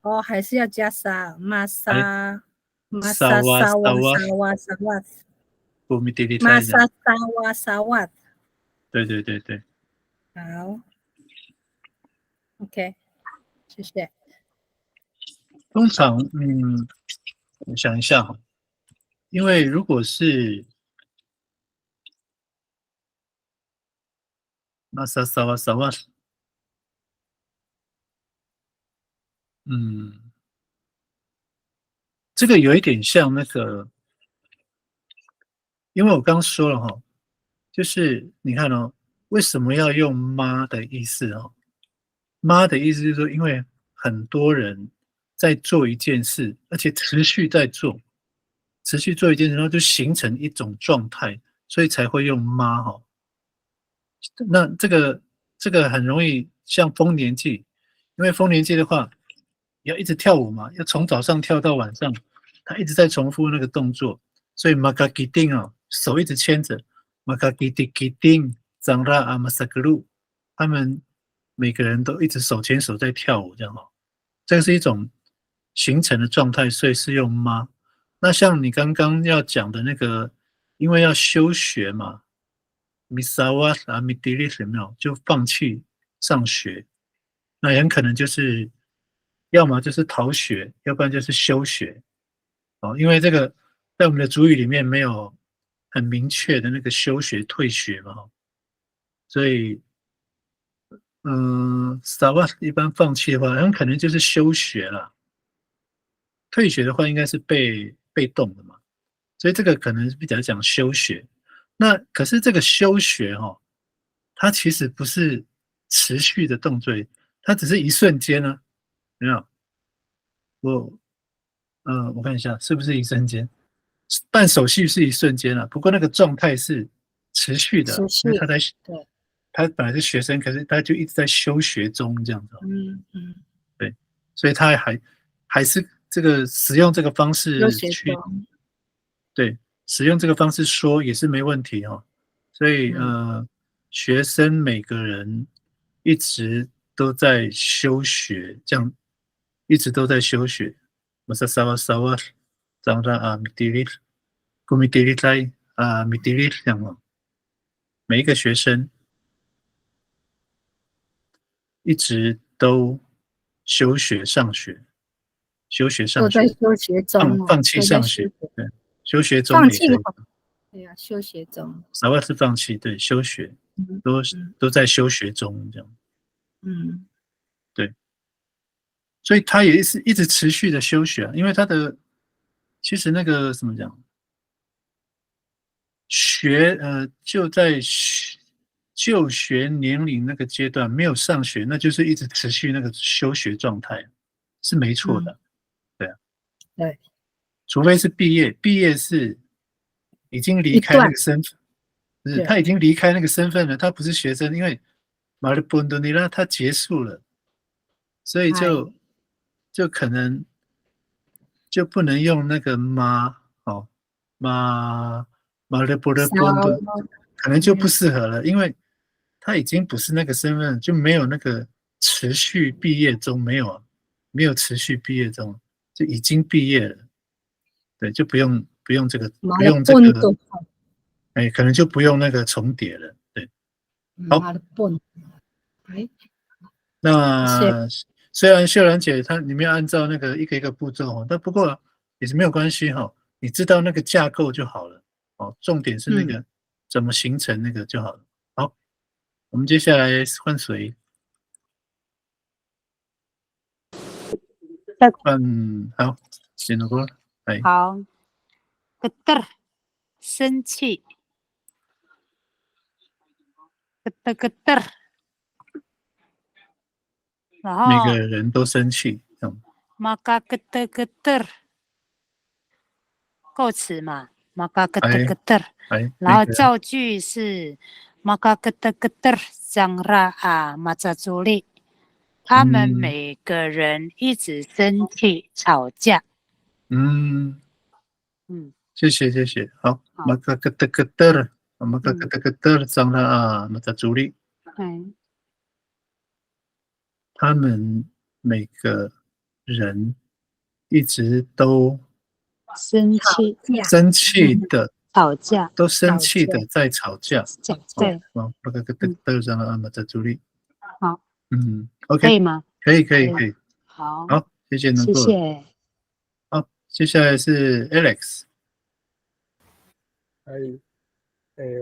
哦，还是要加沙，玛哎，萨玛莎瓦萨萨瓦莎瓦，萨瓦萨瓦，古米迪丽玛这样，萨萨瓦萨瓦，对对对对。好，OK，谢谢。通常，我想一下因为如果是那萨瓦萨瓦，这个有一点像那个，因为我刚说了就是你看为什么要用妈的意思妈的意思就是说，因为很多人在做一件事，而且持续在做，持续做一件事，然后就形成一种状态，所以才会用妈那这个很容易像丰年祭，因为丰年祭的话，要一直跳舞嘛，要从早上跳到晚上，他一直在重复那个动作，所以 Makakiding 手一直牵着 Makakiding 长拉阿玛萨格鲁，他们每个人都一直手牵手在跳舞，这样这个是一种形成的状态，所以是用妈。那像你刚刚要讲的那个，因为要休学嘛。Misawa 啊 m i d i l i 有没有就放弃上学？那很可能就是要么就是逃学，要不然就是休学因为这个在我们的主语里面没有很明确的那个休学、退学嘛所以Sawa 一般放弃的话，很可能就是休学了。退学的话，应该是被动的嘛，所以这个可能比较讲休学。那可是这个休学它其实不是持续的动作，它只是一瞬间呢，有没有？我看一下是不是一瞬间？办手续是一瞬间不过那个状态是持续的，持续因为对，他本来是学生，可是他就一直在休学中这样子对，所以他还是这个使用这个方式休学去中，对，使用这个方式说也是没问题所以学生每个人一直都在休学，这样一直都在休学。Masasawa-sawa, Zangra Mitilit, Kumitilit Mitilit 这样每一个学生一直都休学上学，休学上学，都在休学中放弃都在上学，对，休学中放弃也可以。对呀，休学中，啥外是放弃，对，休学都在休学中这样，对，所以他也是一直持续的休学因为他的其实那个怎么讲，就在就学年龄那个阶段没有上学，那就是一直持续那个休学状态，是没错的，对啊，对，除非是毕业是已经离开那个身份，就是对他已经离开那个身份了，他不是学生，因为马尔本多尼拉他结束了，所以就可能就不能用那个马哦马尔本多本多，可能就不适合了，因为他已经不是那个身份，就没有那个持续毕业中没有啊，没有持续毕业中，就已经毕业了，对，就不用这个不用这个，哎，可能就不用那个重叠了，对。好，马的本，哎，那虽然秀兰姐你没有按照那个一个一个步骤哦，但不过也是没有关系哈，你知道那个架构就好了哦，重点是那个怎么形成那个就好了。好，我们接下来换谁？好，写了过，哎，好，geter 生气，geter，然每个后人都生气，maka geter 构词嘛，maka 哎 geter，哎，然后那个造句是 maka geter sangra a maca juli，他们每个人一直生气吵架。谢谢，好，好maka keter sangra mata juli，他们每个人一直都生气的吵架，都生气的在吵架。对，maka keter sangra mata juli，好，可，OK，以吗？可以，好，好，谢谢能够，谢谢。好，接下来是 Alex，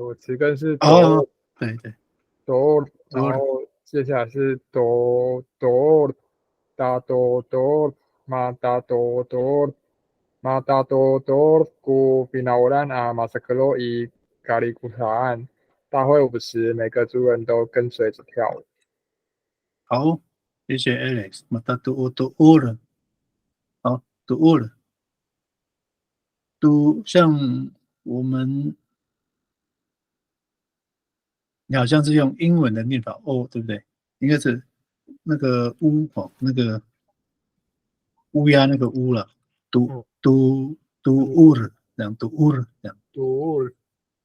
我词根是哦，对，哆，然后接下来是哆哒哆嘛哒哆嘛哒哆古比纳乌兰啊马萨克洛伊咖喱古塔案，大会舞时每个族人都跟随着跳舞。好，谢谢 Alex，mata tuur，好，tuur，像我们，你好像是用英文的念法哦，对不对？应该是那个乌哦，那个乌鸦那个乌了，tuur，这样 tuur 这样，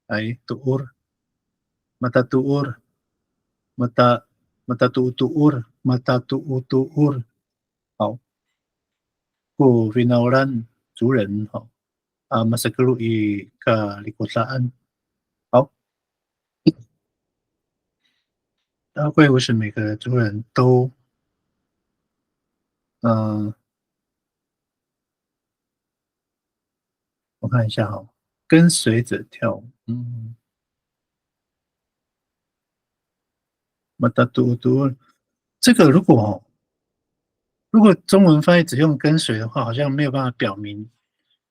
哎，tuur，mata tuur，mata tuur，好，古菲纳兰族人哈马萨克鲁伊卡里古萨安，好。大会不是每个族人都，我看一下哈，跟随着跳舞，马达嘟嘟，这个如果中文翻译只用跟随的话，好像没有办法表明，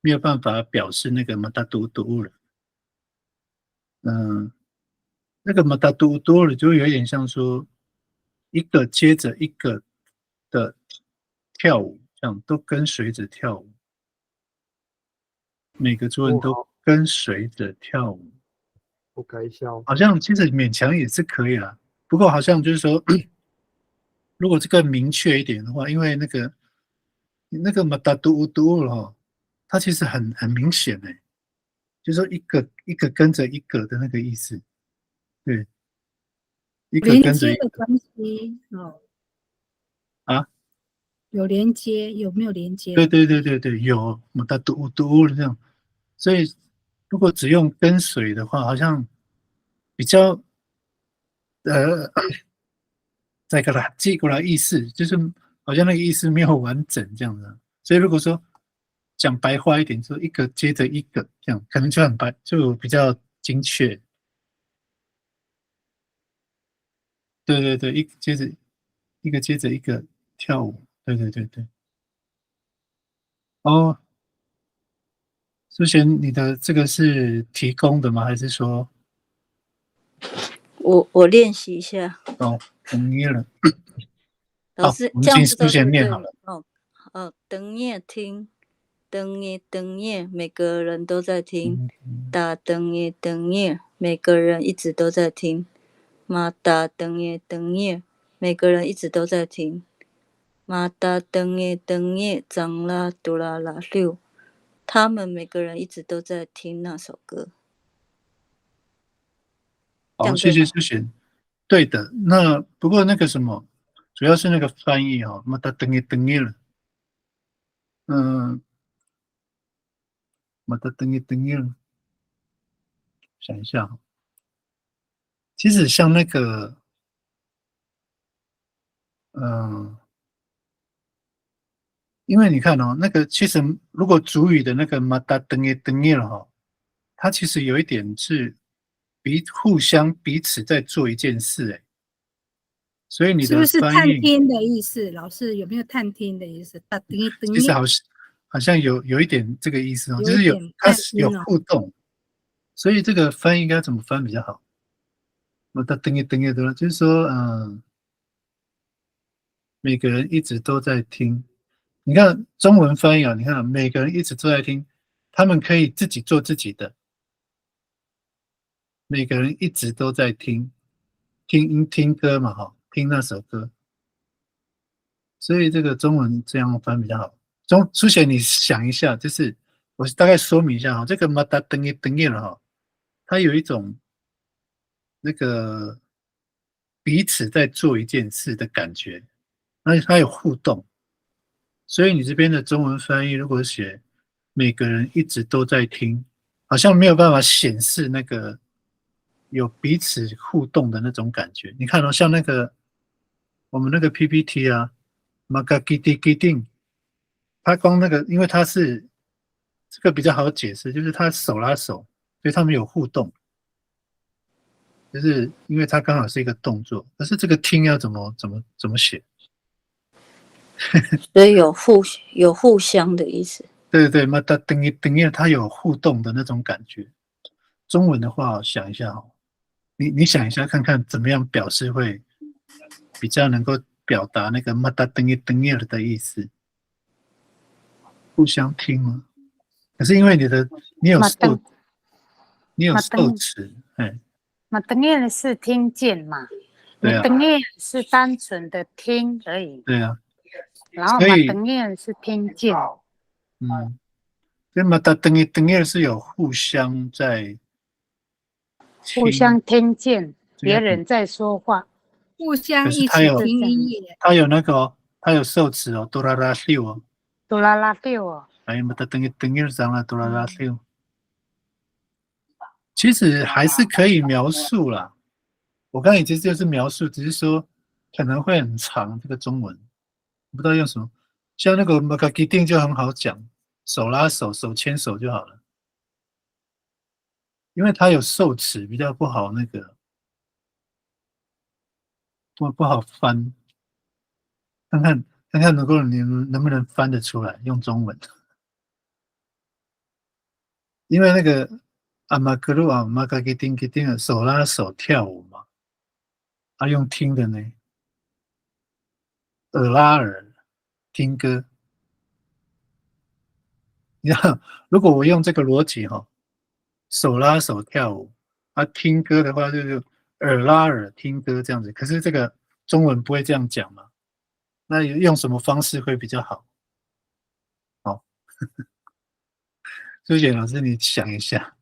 没有办法表示那个马达嘟嘟了，那个马达嘟嘟了就有点像说一个接着一个的跳舞，这样都跟随着跳舞。每个族人都跟随着跳舞，不该笑。好像其实勉强也是可以啦。不过好像就是说，如果这个明确一点的话，因为那个马达杜乌杜哈，它其实很明显诶，就是说一个一个跟着一个的那个意思，对，一个连跟着一个接的关系哦，啊，有连接，有没有连接？对，有马达杜乌杜这样，所以如果只用跟随的话，好像比较再给它寄过来意思，就是好像那个意思没有完整这样子。所以如果说讲白话一点，说一个接着一个这样，可能就很白，就比较精确。对，一个接着一个跳舞，对。哦，苏贤，你的这个是提供的吗？还是说？我练习一下。哦，同意了。老师，我们请苏这样知道对不对贤念好了。等夜听，等夜，每个人都在听。打等夜，每个人一直都在听。马达等耶等耶，每个人一直都在听。马达等耶等耶，张拉杜拉拉六，他们每个人一直都在听那首歌。这好，样对吗？谢谢，对的。那不过那个什么，主要是那个翻译哈，马达等耶等耶了，马达等耶等耶了，想一下，其实像那个，因为你看哦，那个其实如果主语的那个马达等耶等耶了哈，它其实有一点是互相彼此在做一件事，哎，所以你的是不是探翻译听的意思？老师有没有探听的意思？打等一等一，其实好像有一点这个意思哦，就是有一点它是有探听哦。互动，所以这个翻译应该怎么翻比较好？马达等耶等耶的，就是说，每个人一直都在听。你看中文翻译啊，你看每个人一直都在听，他们可以自己做自己的。每个人一直都在听歌嘛，哈，听那首歌。所以这个中文这样翻比较好。书写你想一下，就是我大概说明一下哈，这个马达等耶了哈，它有一种那个彼此在做一件事的感觉，而且它有互动。所以你这边的中文翻译如果写每个人一直都在听，好像没有办法显示那个有彼此互动的那种感觉。你看哦，像那个我们那个 PPT 啊 m a g a g i d i g i d i n 它光那个，因为它是这个比较好解释，就是它手拉手，所以他们有互动，就是因为它刚好是一个动作。可是这个听要怎么写？所以有互相的意思。对对，那它等于它有互动的那种感觉。中文的话，想一下哦，你想一下看看怎么样表示会比较能够表达那个马达等于的意思。互相听吗？可是因为你有受词，哎，马等耶是听见嘛？对啊，等耶是单纯的听而已。对啊，然后马所以等耶是听见。所以马达等于是有互相在互相听见别人在说话，互相可是一起听音乐。它有那个哦，它有受词哦，哆啦啦六哦，哆啦啦六哦。哎，马达等于上了哆啦啦六。其实还是可以描述啦。我刚才其实就是描述，只是说可能会很长这个中文，不知道用什么。像那个 m a g a g i d i n 就很好讲，手拉手、手牵手就好了，因为它有受词，比较不好那个不好翻。看看，如果你能不能翻得出来用中文，因为那个阿玛格鲁啊 m a g a g i d i n 手拉手跳舞嘛，用听的呢。耳拉耳听歌，你知道，如果我用这个逻辑哈，手拉手跳舞，听歌的话就是耳拉耳听歌这样子。可是这个中文不会这样讲嘛？那用什么方式会比较好？好，苏姐老师，你想一下。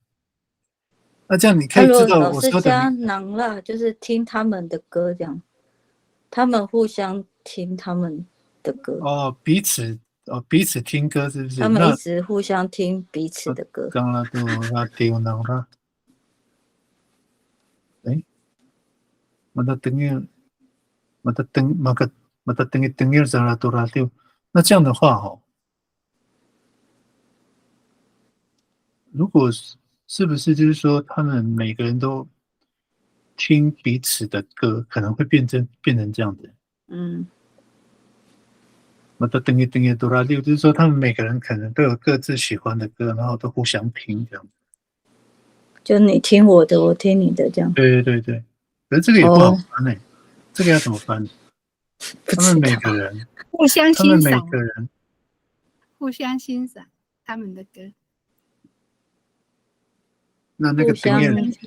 那这样你可以知道老我说师加的。囊啦，就是听他们的歌这样，他们互相听他们的歌。哦，彼此听歌是不是？他们一直互相听彼此的歌。刚啦都啦丢囊啦，哎，马达等于上啦都啦丢。那这样的话哈，如果是不是就是说他们每个人都听彼此的歌，可能会变成这样子？马达等于哆啦六，就是说他们每个人可能都有各自喜欢的歌，然后都互相听这样子。就你听我的，我听你的这样。对，可是这个也不好翻欸，这个要怎么翻？他们每个人互相他们每欣赏，个人互相欣赏他们的歌。那个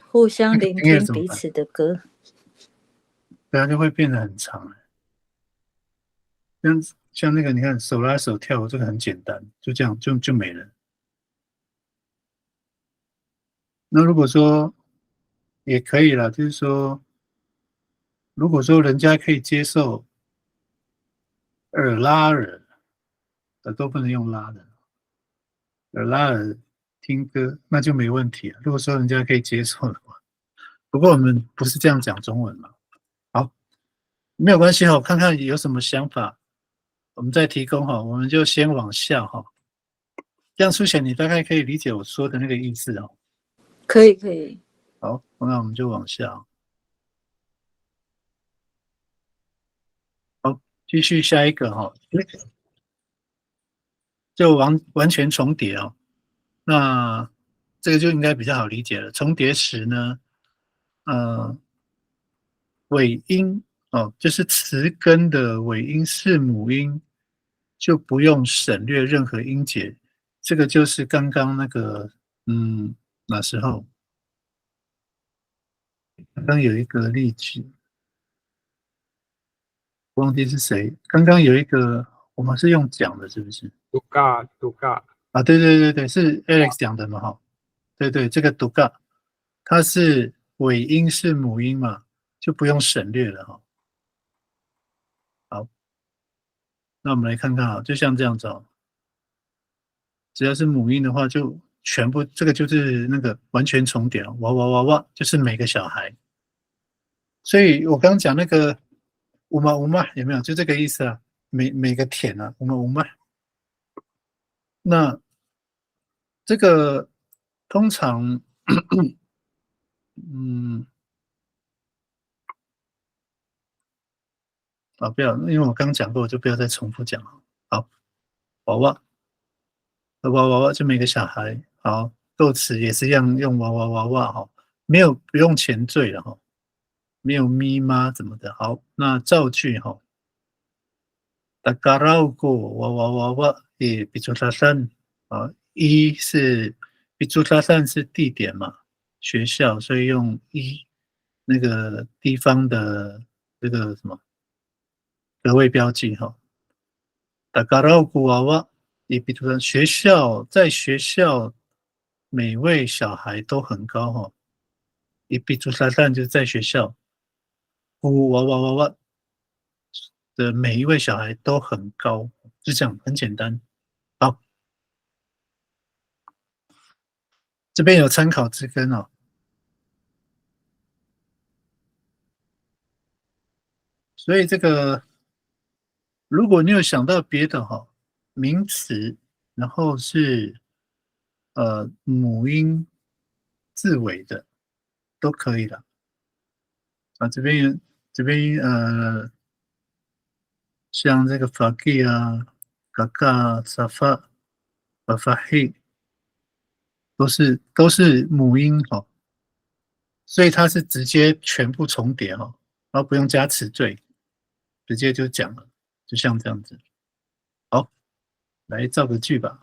互相那个聆听丁页怎么办？彼此的歌。对啊，就会变得很长。像那个，你看手拉手跳舞，这个很简单，就这样就没了。那如果说也可以啦，就是说，如果说人家可以接受耳拉耳，都不能用拉的，耳拉耳听歌，那就没问题了。如果说人家可以接受的话，不过我们不是这样讲中文嘛。好，没有关系哈，看看有什么想法，我们再提供哈。我们就先往下哈，这样书写你大概可以理解我说的那个意思哦。可以可以。好，那我们就往下。好，继续下一个哈，就完全重叠哦。那这个就应该比较好理解了。重叠时呢，尾音哦，就是词根的尾音是母音，就不用省略任何音节。这个就是刚刚那个，哪时候？刚刚有一个例句，忘记是谁。刚刚有一个，我们是用讲的，是不是？杜嘎，啊，对对对对，是 Alex 讲的嘛，哈。对对，这个 duga， 它是尾音是母音嘛，就不用省略了哈。好，那我们来看看啊，就像这样子哦，只要是母音的话，就全部这个就是那个完全重叠了，哇哇哇哇，就是每个小孩。所以我刚刚讲那个乌妈乌妈有没有？就这个意思啊，每个田啊，乌妈乌妈。那这个通常，嗯。啊，不要，因为我刚讲过，我就不要再重复讲了。好，娃娃，娃娃娃就每个小孩。好，构词也是一样，用娃娃娃娃哈，不用前缀了哈，没有咪妈怎么的。好，那造句哈，达嘎绕过娃娃娃娃也比出他山啊，一是比出他山是地点嘛，学校，所以用一那个地方的这个什么格位标记哈。大家照顾娃娃，也比如说在学校，每位小孩都很高哈。也比如说，但就是在学校，娃娃娃娃的每一位小孩都很高，就这样，很简单。好，这边有参考之根哦。所以这个，如果你有想到别的哈，名词，然后是母音字尾的，都可以的。啊，这边像这个法基啊、嘎嘎、沙发、巴法黑，都是母音哈，所以它是直接全部重叠哈，然后不用加词缀，直接就讲了，就像这样子。好，来造个句吧。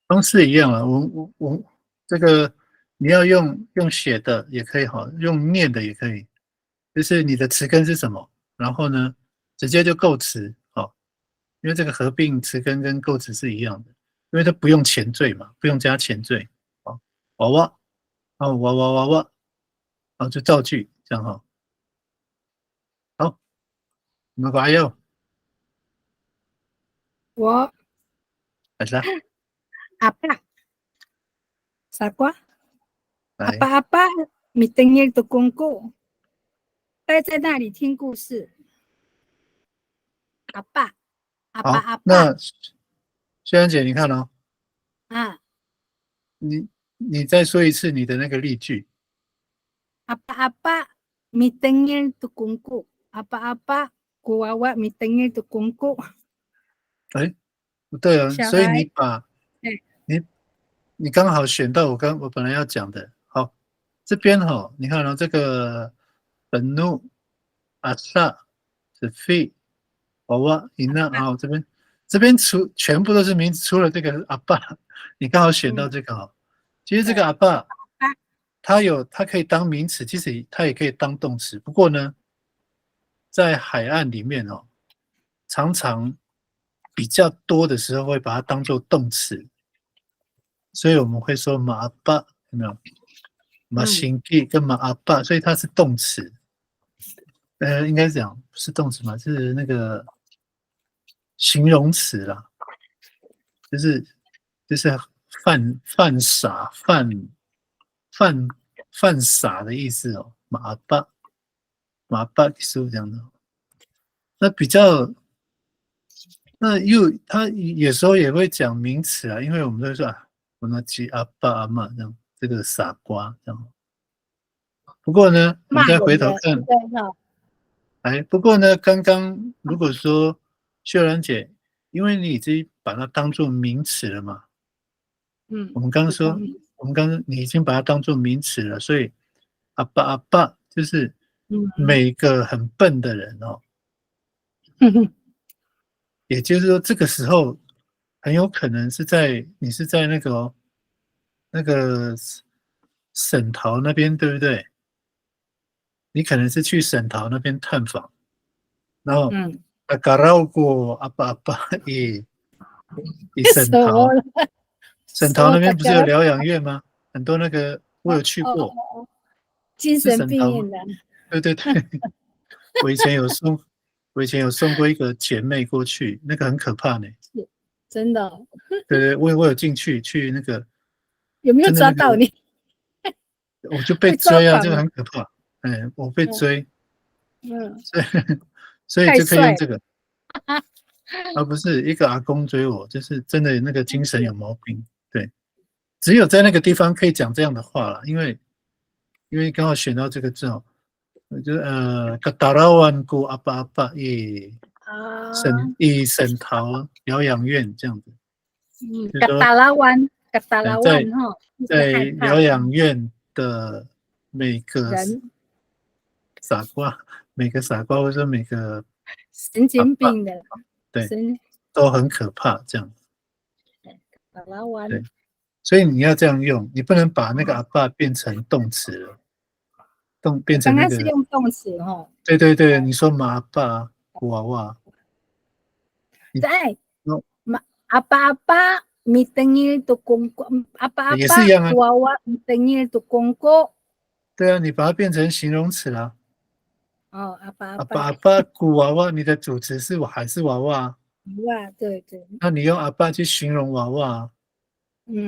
方式一样了，我这个你要用写的也可以哈，用念的也可以，就是你的词根是什么，然后呢，直接就构词哦，因为这个合并词根跟构词是一样的，因为它不用前缀嘛，不用加前缀，哦，娃娃，哦，娃娃娃娃，然后就造句这样哈，好，我们把右，我来啦，阿爸傻瓜，阿来，爸阿爸，你等夜的公公，待在那里听故事。阿爸阿爸好，阿爸那轩然姐，你看哦，啊，你再说一次你的那个例句。阿爸阿爸，你等夜的公公，阿爸阿爸，古娃娃你等夜的公公，哎，不对啊，所以小孩，你你刚好选到我本来要讲的。好，这边哈，你看到这个本怒、阿萨、是 fe、娃娃、伊娜啊，这边全部都是名词，除了这个阿爸，你刚好选到这个哦。其实这个阿爸，它可以当名词，其实它也可以当动词。不过呢，在海岸里面哦，常常比较多的时候会把它当做动词，所以我们会说马阿爸，有没有？马辛基跟马阿爸，所以它是动词。应该讲不是动词嘛，是那个形容词啦，就是犯傻、犯傻的意思哦。马巴是这样的。那比较，他有时候也会讲名词啊，因为我们都会说啊，我那鸡阿爸阿妈这样，这个傻瓜这样。不过呢，我们再回头看，不过呢，刚刚如果说秀兰姐，因为你已经把它当做名词了嘛，我们刚刚说，你已经把它当做名词了，所以阿爸就是每个很笨的人哦，也就是说这个时候很有可能你是在那个省桃那边，对不对？你可能是去省桃那边探访，然后嘎绕过阿爸也省桃那边不是有疗养院吗？很多那个我有去过，精神病院的。对，我以前有送过一个姐妹过去，那个很可怕呢。真的。对，我有进去那个，有没有抓到你？我就被追啊，这个很可怕。我被追，所以就可以用这个，而不是一个阿公追我，就是真的那个精神有毛病。对，只有在那个地方可以讲这样的话了，因为刚好选到这个字哦，就Katarawan ku apa-apa 省桃疗养院这样子。Katarawan 哈，在疗养院的每个傻瓜，或者说每个神经病的，对，都很可怕这样。对，所以你要这样用，你不能把那个阿爸变成动词了，变成那个。刚刚是用动词哈。对，你说马阿爸娃娃。在阿爸mi tengil tu kongko， apa 也是一样啊。娃娃mi tengil tu kongko。对啊，你把它变成形容词啦。哦，阿爸古娃娃，你的主词是还是娃娃？娃，对。那你用阿爸去形容娃娃。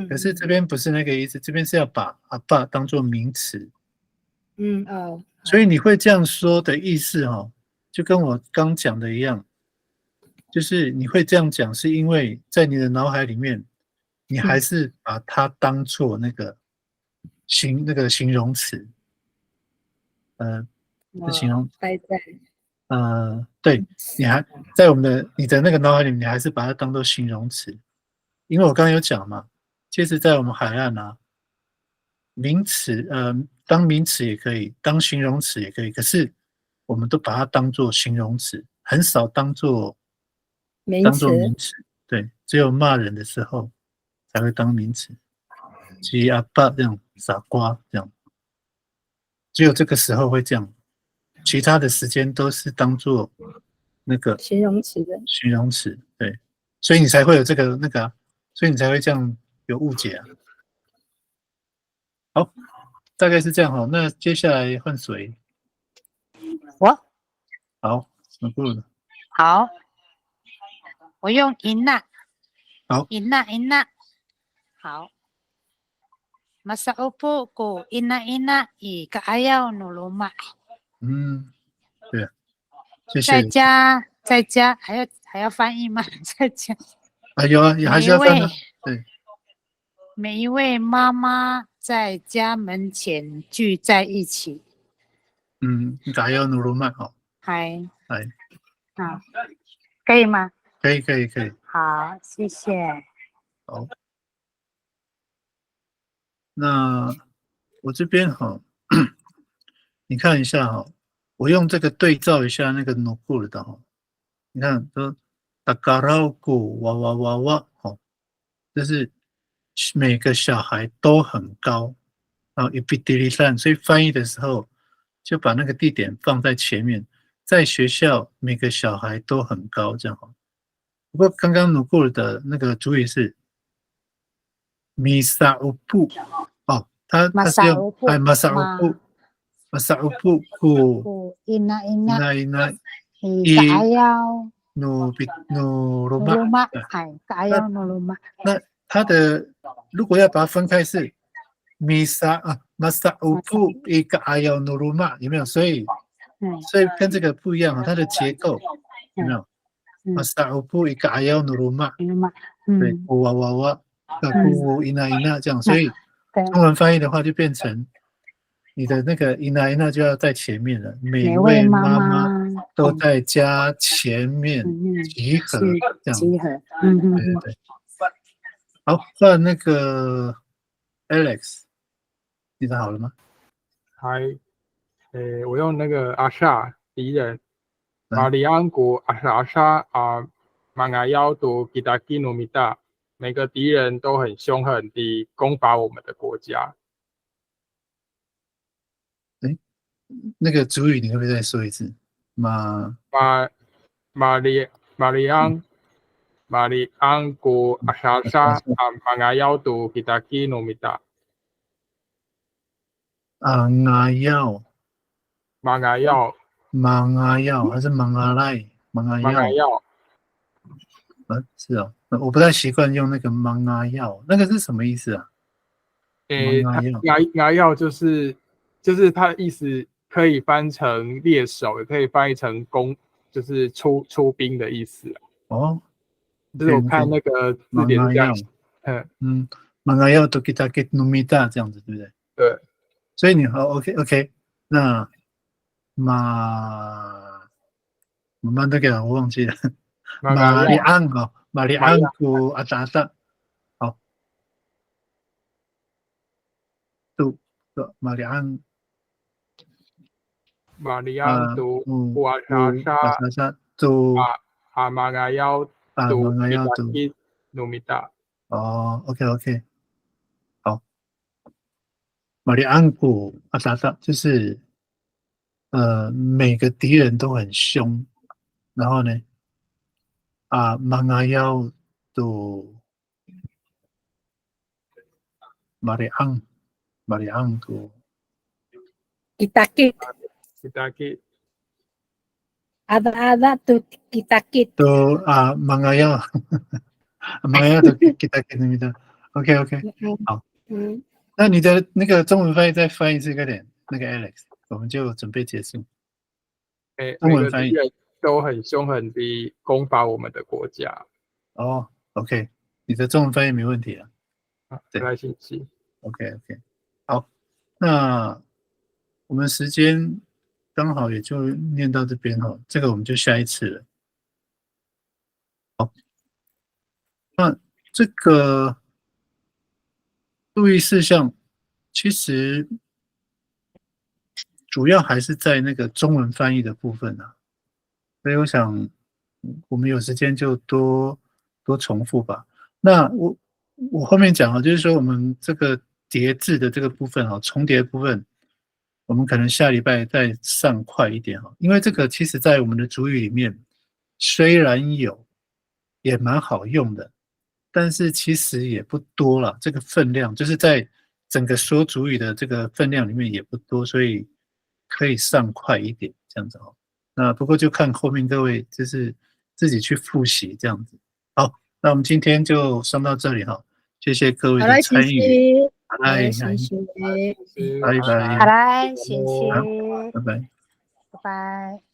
可是这边不是那个意思，这边是要把阿爸当做名词。所以你会这样说的意思哦，就跟我刚讲的一样，就是你会这样讲，是因为在你的脑海里面，你还是把它当做那个形容词，形容，对，你还在你的那个脑海里面，你还是把它当做形容词，因为我刚刚有讲嘛，其实在我们海岸啊，名词，当名词也可以，当形容词也可以，可是我们都把它当做形容词，很少当做名词。对，只有骂人的时候才会当名词，鸡阿爸这样，傻瓜这样，只有这个时候会这样，其他的时间都是当做那个形容词的。形容词，对，所以你才会有这个所以你才会这样有误解啊。好，大概是这样哈。那接下来换谁？我。好，什么不了？好，我用音呐。好，音呐。好。Masa opo ko ina i kaayaw no luma。对，谢谢。在家还要翻译吗？在家。有啊，也还是要翻啊。对。每一位妈妈在家门前聚在一起。kaayaw no luma 好。嗨。好，可以吗？可以。好，谢谢。好。那我这边哈，你看一下哈，我用这个对照一下那个 nukul 的哦，你看说 takarauku 哇哇哇哇哦，就是每个小孩都很高，然后 ibidilisan， 所以翻译的时候就把那个地点放在前面，在学校每个小孩都很高这样哦。不过刚刚 nukul 的那个主语是 misaupu 哦，它是用masaupu ku ina ina kaayaw no nuluma roma。kaayaw nuluma 那它的如果要把它分开是 masaupu ika ayau nuruma 有没有？所以跟这个不一样啊，它的结构有没有？masaupu ika ayau nuruma 对，哇哇哇，咕ina ina 这样，所以中文翻译的话就变成你的那个 ina ina 就要在前面了，每位妈妈都在家前面集合这样，集合，对对对。好，换那个 Alex， 你的好了吗？我用那个阿夏敌人，马里安国阿夏啊，马亚妖都吉达基努米达，每个敌人都很凶狠地攻伐我们的国家。那个主语你可不可以再说一次？马里安国阿夏啊，马亚妖都吉达基努米达。马亚药还是芒阿赖？芒阿药是哦，我不太习惯用那个芒阿药，那个是什么意思啊？牙药就是它的意思，可以翻成猎手，也可以翻译成就是出兵的意思。哦，就是我看那个字典这样。芒阿药都给他给努米达这样子，对不对？对。所以你好 ，OK， 那马慢那个我忘记了，马里安哦，马里安古阿达达，好，杜马里安杜阿沙杜马亚妖杜伊努米达。哦 ，OK， 好，马里安古阿达达就是每个敌人都很凶，然后呢马亚妖杜马里安杜。Kitakit. Ada tu kitakit. To mga都kita kita OK， 好。那你的那个中文翻译再翻译这个点，那个 Alex， 我们就准备结束。中文翻译都很凶狠地攻伐我们的国家。哦 ，OK， 你的中文翻译没问题啊。对，来信息。OK， 好，那我们时间刚好也就念到这边哈，这个我们就下一次了。好，那这个注意事项其实主要还是在那个中文翻译的部分啊，所以我想我们有时间就多重复吧。那我后面讲啊，就是说我们这个叠字的这个部分啊，重叠的部分，我们可能下礼拜再上快一点哈，因为这个其实在我们的主语里面虽然有，也蛮好用的，但是其实也不多了，这个分量就是在整个说主语的这个分量里面也不多，所以可以上快一点这样子哦。那不过就看后面各位就是自己去复习这样子。好，那我们今天就上到这里哈，谢谢各位的参与。好嘞，谢谢。拜拜。好来，谢谢，拜拜。拜拜。